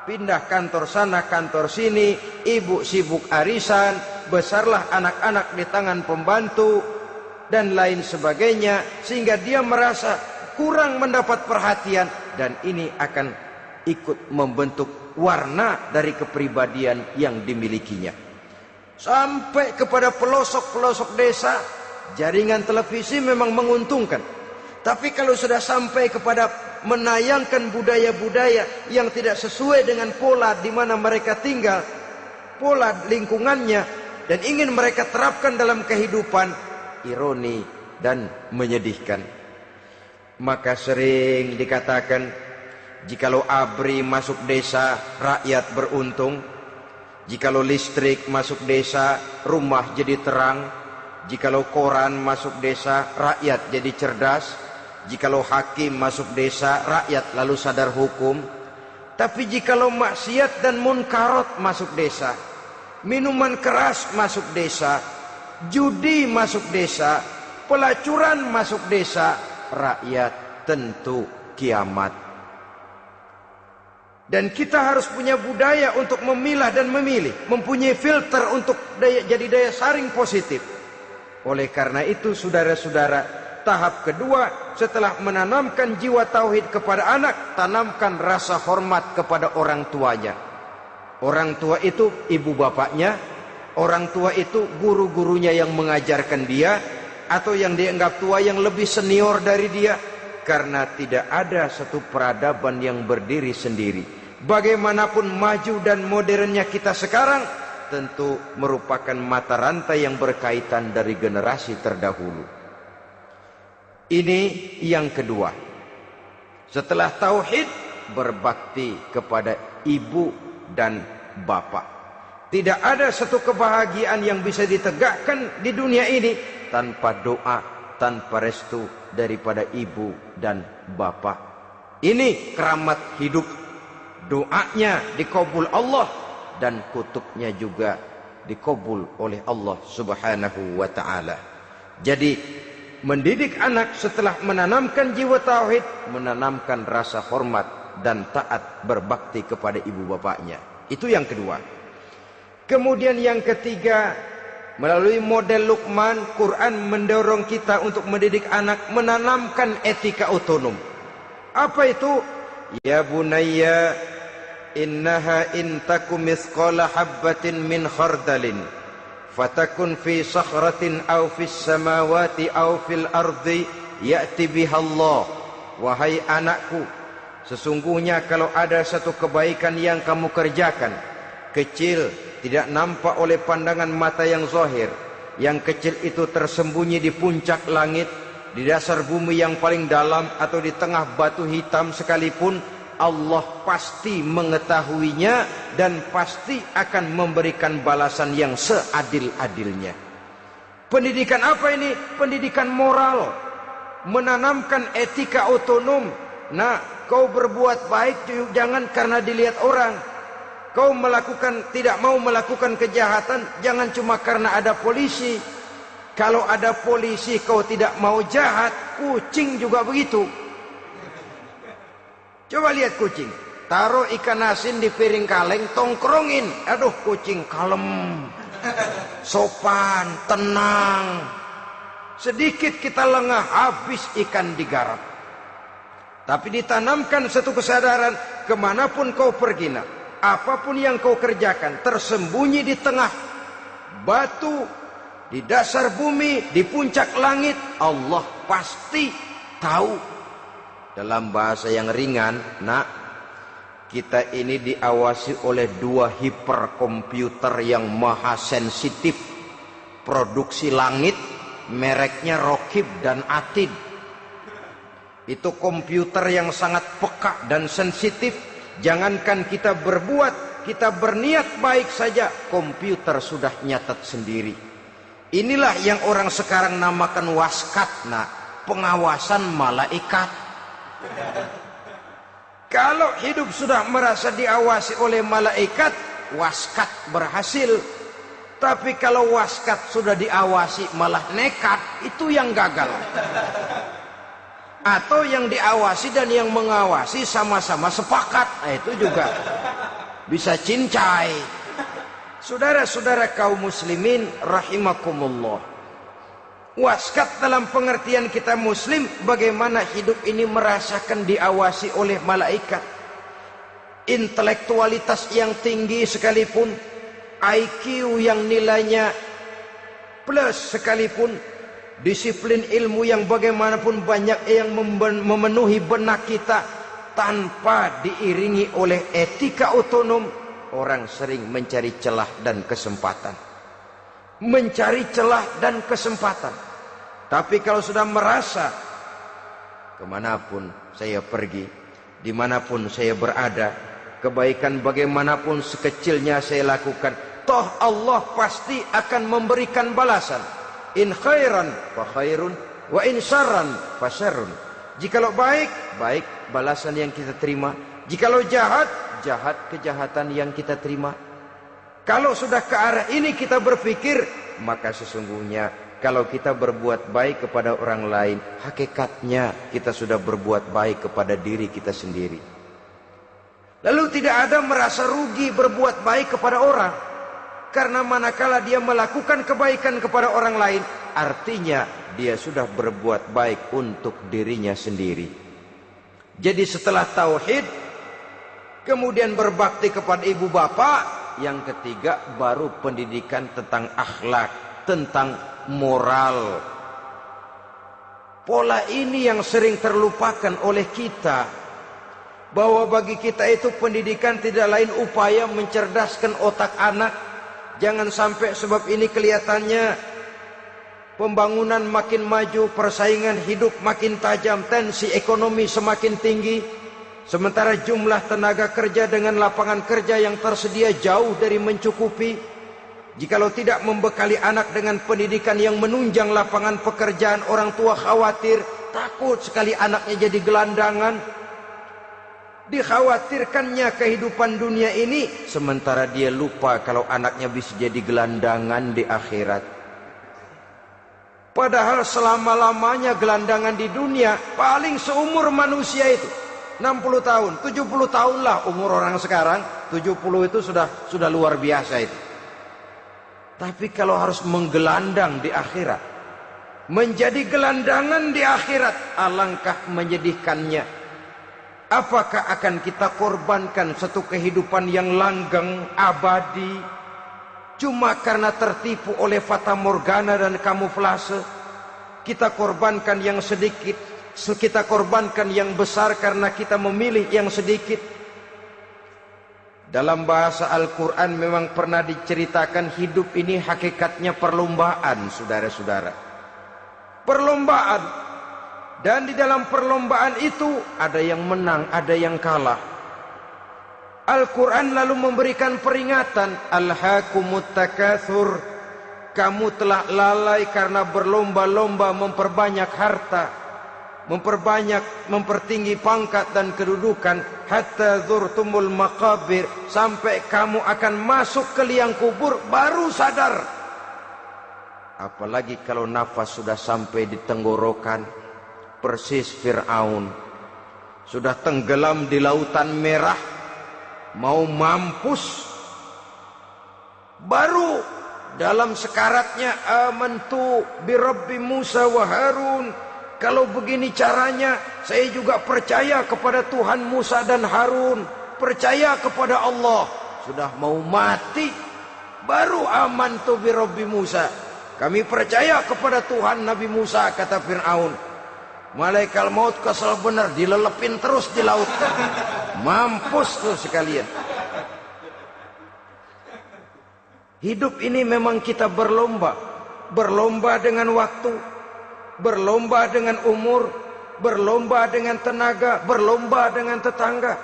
pindah kantor sana kantor sini, ibu sibuk arisan, besarlah anak-anak di tangan pembantu dan lain sebagainya, sehingga dia merasa kurang mendapat perhatian, dan ini akan ikut membentuk warna dari kepribadian yang dimilikinya. Sampai kepada pelosok-pelosok desa, jaringan televisi memang menguntungkan. Tapi kalau sudah sampai kepada menayangkan budaya-budaya yang tidak sesuai dengan pola di mana mereka tinggal, pola lingkungannya, dan ingin mereka terapkan dalam kehidupan, ironi dan menyedihkan. Maka sering dikatakan, jikalau ABRI masuk desa, rakyat beruntung. Jikalau listrik masuk desa, rumah jadi terang. Jikalau koran masuk desa, rakyat jadi cerdas. Jikalau hakim masuk desa, rakyat lalu sadar hukum. Tapi jikalau maksiat dan munkarat masuk desa, minuman keras masuk desa, judi masuk desa, pelacuran masuk desa, rakyat tentu kiamat. Dan kita harus punya budaya untuk memilah dan memilih, mempunyai filter untuk jadi daya saring positif. Oleh karena itu, saudara-saudara, tahap kedua setelah menanamkan jiwa tauhid kepada anak, tanamkan rasa hormat kepada orang tuanya. Orang tua itu ibu bapaknya, orang tua itu guru-gurunya yang mengajarkan dia, atau yang dianggap tua yang lebih senior dari dia. Karena tidak ada satu peradaban yang berdiri sendiri. Bagaimanapun maju dan modernnya kita sekarang, tentu merupakan mata rantai yang berkaitan dari generasi terdahulu. Ini yang kedua. Setelah tauhid, berbakti kepada ibu dan bapak. Tidak ada satu kebahagiaan yang bisa ditegakkan di dunia ini tanpa doa, tanpa restu daripada ibu dan bapak. Ini keramat hidup. Doanya dikabul Allah dan kutuknya juga dikabul oleh Allah Subhanahu wa ta'ala. Jadi mendidik anak setelah menanamkan jiwa tauhid, menanamkan rasa hormat dan taat berbakti kepada ibu bapaknya. Itu yang kedua. Kemudian yang ketiga, melalui model Luqman, Quran mendorong kita untuk mendidik anak, menanamkan etika otonom. Apa itu? Ya bunayya, innaha in takum mithqala habbatin min khardalin fatakun fi sakhratin aw fis samawati aw fil ardi ya'ti bihallah. Wahai anakku, sesungguhnya kalau ada satu kebaikan yang kamu kerjakan, kecil, tidak nampak oleh pandangan mata yang zahir, yang kecil itu tersembunyi di puncak langit, di dasar bumi yang paling dalam, atau di tengah batu hitam sekalipun, Allah pasti mengetahuinya dan pasti akan memberikan balasan yang seadil-adilnya. Pendidikan apa ini? Pendidikan moral, menanamkan etika otonom. Nah, kau berbuat baik jangan karena dilihat orang. Kau tidak mau melakukan kejahatan jangan cuma karena ada polisi. Kalau ada polisi kau tidak mau jahat, kucing juga begitu. Coba lihat kucing, taruh ikan asin di piring kaleng, tongkrongin. Aduh, kucing kalem, sopan, tenang. Sedikit kita lengah, habis ikan digarap. Tapi ditanamkan satu kesadaran, kemanapun kau pergi, apapun yang kau kerjakan, tersembunyi di tengah batu, di dasar bumi, di puncak langit, Allah pasti tahu. Dalam bahasa yang ringan, kita ini diawasi oleh dua hiperkomputer yang maha sensitif, produksi langit mereknya Rokib dan Atid. Itu komputer yang sangat peka dan sensitif. Jangankan kita berbuat, kita berniat baik saja, komputer sudah nyatat sendiri. Inilah yang orang sekarang namakan waskat, pengawasan malaikat. Kalau hidup sudah merasa diawasi oleh malaikat, waskat berhasil. Tapi kalau waskat sudah diawasi malah nekat, itu yang gagal. Atau yang diawasi dan yang mengawasi sama-sama sepakat, itu juga bisa cincai. Saudara-saudara kaum muslimin rahimakumullah, waskat dalam pengertian kita muslim, bagaimana hidup ini merasakan diawasi oleh malaikat. Intelektualitas yang tinggi sekalipun, IQ yang nilainya plus sekalipun, disiplin ilmu yang bagaimanapun banyak yang memenuhi benak kita, tanpa diiringi oleh etika otonom, orang sering mencari celah dan kesempatan. Mencari celah dan kesempatan. Tapi kalau sudah merasa, kemanapun saya pergi, dimanapun saya berada, kebaikan bagaimanapun sekecilnya saya lakukan, toh Allah pasti akan memberikan balasan. In khairan fa khairun, wa in syarran fa syarrun. Jikalau baik, baik balasan yang kita terima. Jikalau jahat, jahat kejahatan yang kita terima. Kalau sudah ke arah ini kita berpikir, maka sesungguhnya kalau kita berbuat baik kepada orang lain, hakikatnya kita sudah berbuat baik kepada diri kita sendiri. Lalu tidak ada merasa rugi berbuat baik kepada orang. Karena manakala dia melakukan kebaikan kepada orang lain, artinya dia sudah berbuat baik untuk dirinya sendiri. Jadi setelah tauhid, kemudian berbakti kepada ibu bapak, yang ketiga baru pendidikan tentang akhlak, tentang moral. Pola ini yang sering terlupakan oleh kita, bahwa bagi kita itu pendidikan tidak lain upaya mencerdaskan otak anak. Jangan sampai sebab ini kelihatannya pembangunan makin maju, persaingan hidup makin tajam, tensi ekonomi semakin tinggi, sementara jumlah tenaga kerja dengan lapangan kerja yang tersedia jauh dari mencukupi. Jikalau tidak membekali anak dengan pendidikan yang menunjang lapangan pekerjaan, orang tua khawatir, takut sekali anaknya jadi gelandangan. Dikhawatirkannya kehidupan dunia ini, sementara dia lupa kalau anaknya bisa jadi gelandangan di akhirat. Padahal selama-lamanya gelandangan di dunia paling seumur manusia itu 60 tahun, 70 tahun lah umur orang sekarang. 70 itu sudah luar biasa itu. Tapi kalau harus menggelandang di akhirat, menjadi gelandangan di akhirat, alangkah menyedihkannya. Apakah akan kita korbankan satu kehidupan yang langgeng, abadi, cuma karena tertipu oleh fata morgana dan kamuflase? Kita korbankan yang sedikit, kita korbankan yang besar karena kita memilih yang sedikit. Dalam bahasa Al-Quran memang pernah diceritakan hidup ini hakikatnya perlombaan, saudara-saudara. Perlombaan. Dan di dalam perlombaan itu ada yang menang, ada yang kalah. Al-Quran lalu memberikan peringatan, Alhaakumut takatsur, kamu telah lalai karena berlomba-lomba memperbanyak harta, mempertinggi pangkat dan kedudukan, hatta zurtumul maqabir, sampai kamu akan masuk ke liang kubur baru sadar. Apalagi kalau nafas sudah sampai di tenggorokan. Persis Fir'aun sudah tenggelam di lautan merah, mau mampus, baru dalam sekaratnya amantu bi Rabbi Musa wa Harun. Kalau begini caranya, saya juga percaya kepada Tuhan Musa dan Harun, percaya kepada Allah. Sudah mau mati, baru amantu bi Rabbi Musa, kami percaya kepada Tuhan Nabi Musa, kata Fir'aun. Malaikat maut kesal benar, dilelepin terus di laut, mampus tuh sekalian. Hidup ini memang kita berlomba. berlomba dengan waktu, berlomba dengan umur, berlomba dengan tenaga, berlomba dengan tetangga.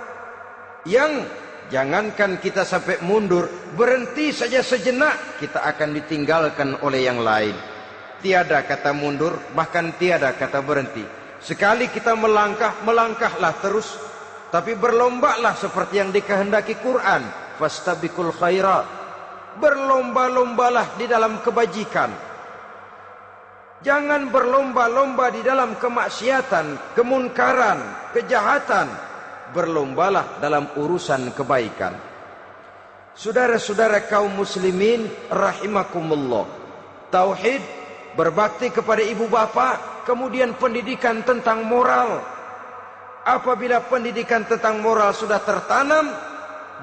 Yang jangankan kita sampai mundur, berhenti saja sejenak, kita akan ditinggalkan oleh yang lain. Tiada kata mundur, bahkan tiada kata berhenti. Sekali kita melangkah, melangkahlah terus. Tapi berlombalah seperti yang dikehendaki Quran. Fastabiqul khairat. Berlomba-lombalah di dalam kebajikan. Jangan berlomba-lomba di dalam kemaksiatan, kemunkaran, kejahatan. Berlombalah dalam urusan kebaikan. Saudara-saudara kaum muslimin rahimakumullah. Tauhid, berbakti kepada ibu bapa, kemudian pendidikan tentang moral. Apabila pendidikan tentang moral sudah tertanam,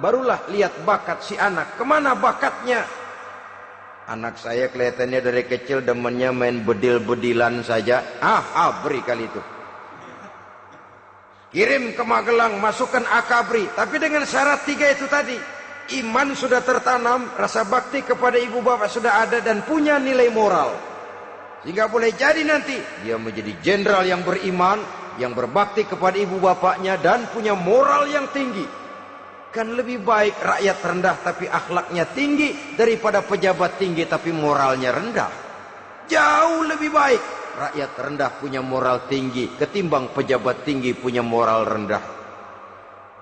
barulah lihat bakat si anak. Kemana bakatnya? Anak saya kelihatannya dari kecil demennya main bedil-bedilan saja. Abri kali itu. Kirim ke Magelang, masukkan akabri. Tapi dengan syarat 3 itu tadi. Iman sudah tertanam, rasa bakti kepada ibu bapak sudah ada, dan punya nilai moral. Sehingga boleh jadi nanti dia menjadi jenderal yang beriman, yang berbakti kepada ibu bapaknya, dan punya moral yang tinggi. Kan lebih baik rakyat rendah tapi akhlaknya tinggi, daripada pejabat tinggi tapi moralnya rendah. Jauh lebih baik rakyat rendah punya moral tinggi ketimbang pejabat tinggi punya moral rendah.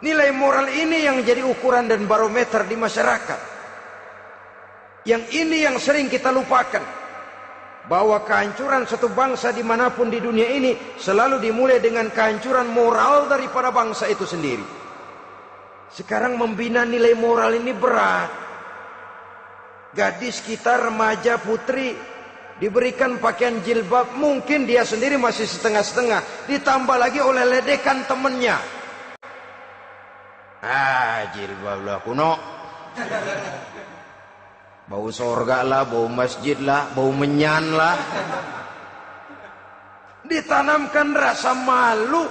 Nilai moral ini yang jadi ukuran dan barometer di masyarakat. Yang ini yang sering kita lupakan, bahwa kehancuran satu bangsa dimanapun di dunia ini selalu dimulai dengan kehancuran moral daripada bangsa itu sendiri. Sekarang membina nilai moral ini berat. Gadis kita, remaja, putri, diberikan pakaian jilbab, mungkin dia sendiri masih setengah-setengah, ditambah lagi oleh ledekan temennya. Jilbab lah kuno, bau sorga lah, bau masjid lah, bau menyan lah. Ditanamkan rasa malu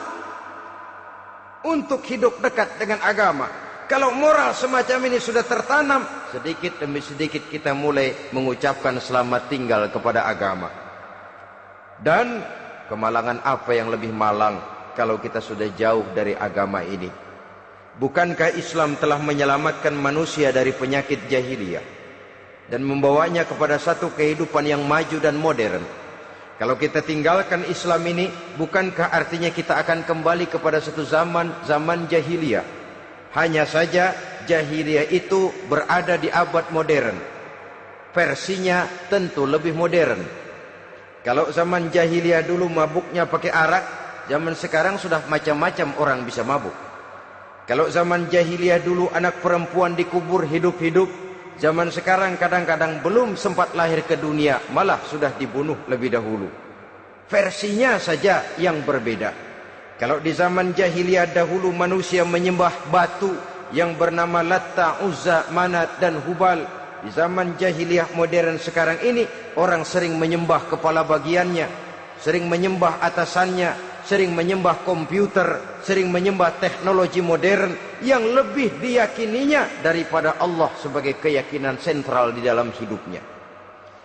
untuk hidup dekat dengan agama. Kalau moral semacam ini sudah tertanam, sedikit demi sedikit kita mulai mengucapkan selamat tinggal kepada agama. Dan kemalangan apa yang lebih malang kalau kita sudah jauh dari agama ini? Bukankah Islam telah menyelamatkan manusia dari penyakit jahiliyah dan membawanya kepada satu kehidupan yang maju dan modern? Kalau kita tinggalkan Islam ini, bukankah artinya kita akan kembali kepada satu zaman jahiliyah? Hanya saja jahiliyah itu berada di abad modern. Versinya tentu lebih modern. Kalau zaman jahiliyah dulu mabuknya pakai arak, zaman sekarang sudah macam-macam orang bisa mabuk. Kalau zaman jahiliyah dulu anak perempuan dikubur hidup-hidup, zaman sekarang kadang-kadang belum sempat lahir ke dunia, malah sudah dibunuh lebih dahulu. Versinya saja yang berbeda. Kalau di zaman jahiliyah dahulu manusia menyembah batu yang bernama Latta, Uzza, Manat, dan Hubal. Di zaman jahiliyah modern sekarang ini, orang sering menyembah kepala bagiannya, sering menyembah atasannya, sering menyembah komputer, sering menyembah teknologi modern yang lebih diyakininya daripada Allah sebagai keyakinan sentral di dalam hidupnya.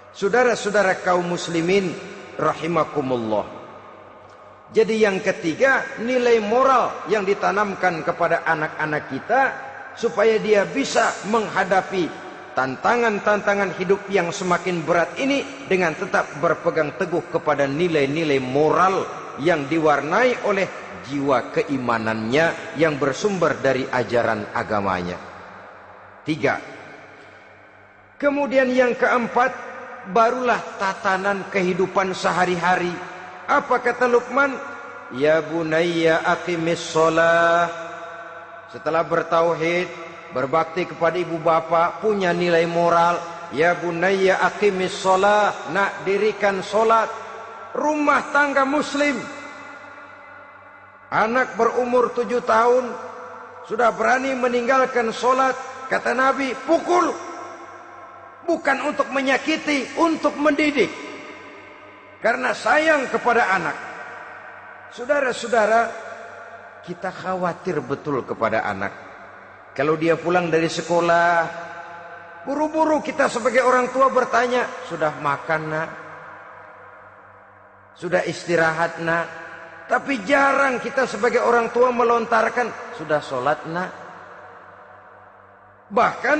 Saudara-saudara kaum muslimin rahimakumullah. Jadi yang ketiga, nilai moral yang ditanamkan kepada anak-anak kita supaya dia bisa menghadapi tantangan-tantangan hidup yang semakin berat ini dengan tetap berpegang teguh kepada nilai-nilai moral yang diwarnai oleh jiwa keimanannya yang bersumber dari ajaran agamanya. 3. Kemudian yang keempat, barulah tatanan kehidupan sehari-hari. Apa kata Luqman? Ya bunayya aqimis shalah. Setelah bertauhid, berbakti kepada ibu bapa, punya nilai moral. Ya bunayya aqimis shalah, nak dirikan solat. Rumah tangga muslim. Anak berumur 7 tahun sudah berani meninggalkan solat. Kata Nabi, pukul. Bukan untuk menyakiti, untuk mendidik. Karena sayang kepada anak. Saudara-saudara, kita khawatir betul kepada anak. Kalau dia pulang dari sekolah, Buru-buru kita sebagai orang tua bertanya, sudah makan nak? Sudah istirahat nak? Tapi jarang kita sebagai orang tua melontarkan, sudah sholat nak? Bahkan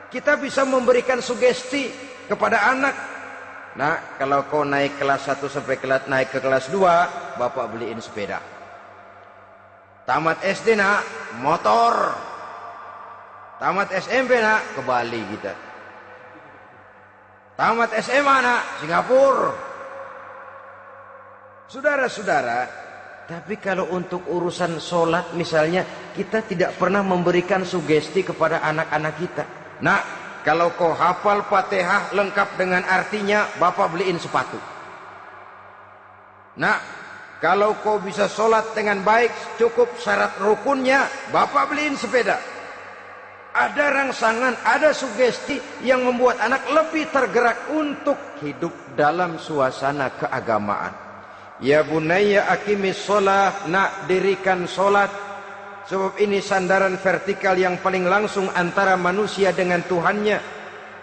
kita bisa memberikan sugesti kepada anak. Nah, kalau kau naik kelas 1 sampai naik ke kelas 2, bapak beliin sepeda. Tamat SD nak, motor. Tamat SMP nak, ke Bali kita. Tamat SMA nak, Singapura. Saudara-saudara, tapi kalau untuk urusan sholat misalnya, kita tidak pernah memberikan sugesti kepada anak-anak kita. Nah, kalau kau hafal Fatihah lengkap dengan artinya, bapak beliin sepatu. Nah, kalau kau bisa sholat dengan baik, cukup syarat rukunnya, bapak beliin sepeda. Ada rangsangan, ada sugesti yang membuat anak lebih tergerak untuk hidup dalam suasana keagamaan. Ya bunayya aqimis sholah, nak dirikan sholat. Sebab ini sandaran vertikal yang paling langsung antara manusia dengan Tuhannya.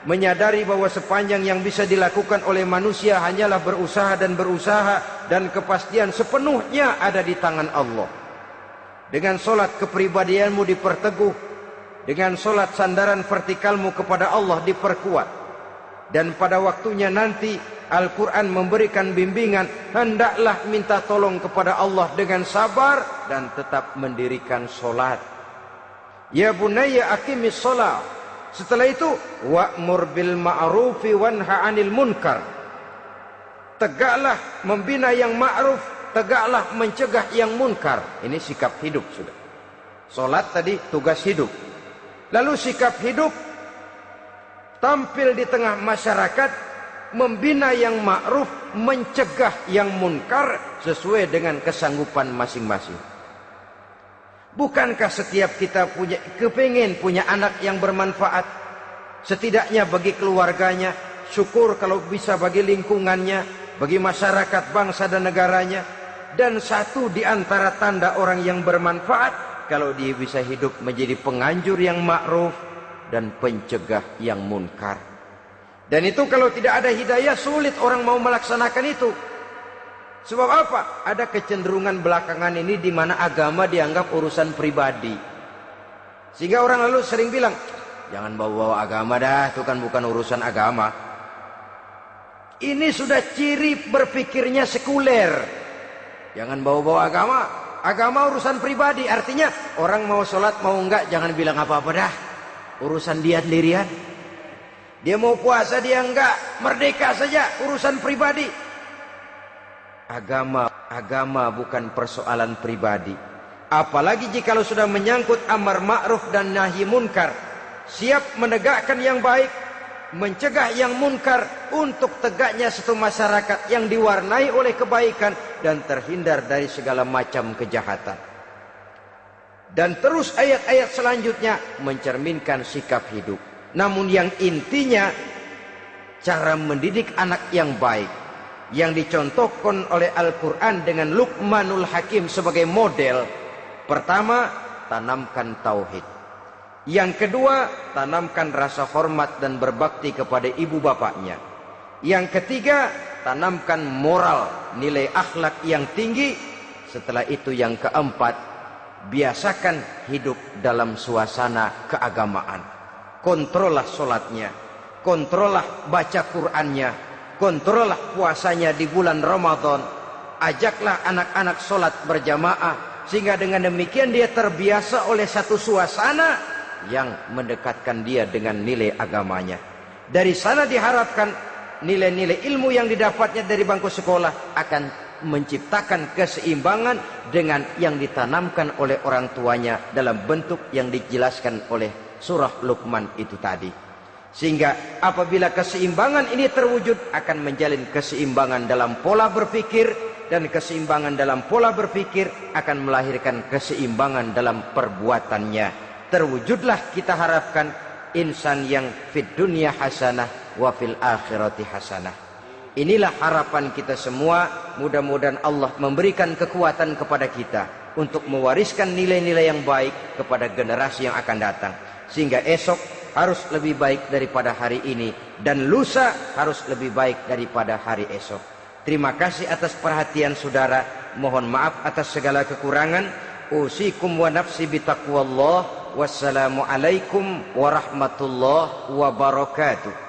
Menyadari bahwa sepanjang yang bisa dilakukan oleh manusia hanyalah berusaha dan kepastian sepenuhnya ada di tangan Allah. Dengan sholat kepribadianmu diperteguh. Dengan sholat sandaran vertikalmu kepada Allah diperkuat. Dan pada waktunya nanti Al-Quran memberikan bimbingan, hendaklah minta tolong kepada Allah dengan sabar dan tetap mendirikan sholat. Ya bunayya aqimis sholat. Setelah itu wa'mur bil ma'rufi wanha 'anil munkar. Tegaklah membina yang ma'ruf, tegaklah mencegah yang munkar. Ini sikap hidup sudah. Sholat tadi tugas hidup. Lalu sikap hidup tampil di tengah masyarakat, membina yang ma'ruf, mencegah yang munkar sesuai dengan kesanggupan masing-masing. Bukankah setiap kita kepingin punya anak yang bermanfaat, setidaknya bagi keluarganya, syukur kalau bisa bagi lingkungannya, bagi masyarakat, bangsa dan negaranya. Dan satu di antara tanda orang yang bermanfaat, kalau dia bisa hidup menjadi penganjur yang ma'ruf dan pencegah yang munkar. Dan itu kalau tidak ada hidayah, sulit orang mau melaksanakan itu. Sebab apa? Ada kecenderungan belakangan ini di mana agama dianggap urusan pribadi. Sehingga orang lalu sering bilang, jangan bawa-bawa agama dah, itu kan bukan urusan agama. Ini sudah ciri berpikirnya sekuler. Jangan bawa-bawa agama. Agama urusan pribadi, artinya orang mau sholat mau enggak jangan bilang apa-apa dah. Urusan dia sendirian. Dia mau puasa dia enggak, merdeka saja, urusan pribadi. Agama bukan persoalan pribadi. Apalagi jika sudah menyangkut amar ma'ruf dan nahi munkar. Siap menegakkan yang baik, mencegah yang munkar untuk tegaknya satu masyarakat yang diwarnai oleh kebaikan dan terhindar dari segala macam kejahatan. Dan terus ayat-ayat selanjutnya mencerminkan sikap hidup. Namun yang intinya cara mendidik anak yang baik yang dicontohkan oleh Al-Quran dengan Luqmanul Hakim sebagai model. Pertama, tanamkan tauhid. Yang kedua, tanamkan rasa hormat dan berbakti kepada ibu bapaknya. Yang ketiga, tanamkan moral, nilai akhlak yang tinggi. Setelah itu yang keempat, biasakan hidup dalam suasana keagamaan. Kontrollah sholatnya, kontrollah baca Qur'annya, kontrollah puasanya di bulan Ramadan. Ajaklah anak-anak sholat berjamaah, sehingga dengan demikian dia terbiasa oleh satu suasana yang mendekatkan dia dengan nilai agamanya. Dari sana diharapkan nilai-nilai ilmu yang didapatnya dari bangku sekolah akan menciptakan keseimbangan dengan yang ditanamkan oleh orang tuanya dalam bentuk yang dijelaskan oleh surah Luqman itu tadi. Sehingga apabila keseimbangan ini terwujud, akan menjalin keseimbangan dalam pola berpikir, dan keseimbangan dalam pola berpikir akan melahirkan keseimbangan dalam perbuatannya. Terwujudlah kita harapkan insan yang fid dunya hasanah wa fil akhirati hasanah. Inilah harapan kita semua. Mudah-mudahan Allah memberikan kekuatan kepada kita untuk mewariskan nilai-nilai yang baik kepada generasi yang akan datang, sehingga esok harus lebih baik daripada hari ini, dan lusa harus lebih baik daripada hari esok. Terima kasih atas perhatian saudara. Mohon maaf atas segala kekurangan. Usikum wa nafsi bitaqwallah. Wassalamualaikum warahmatullahi wabarakatuh.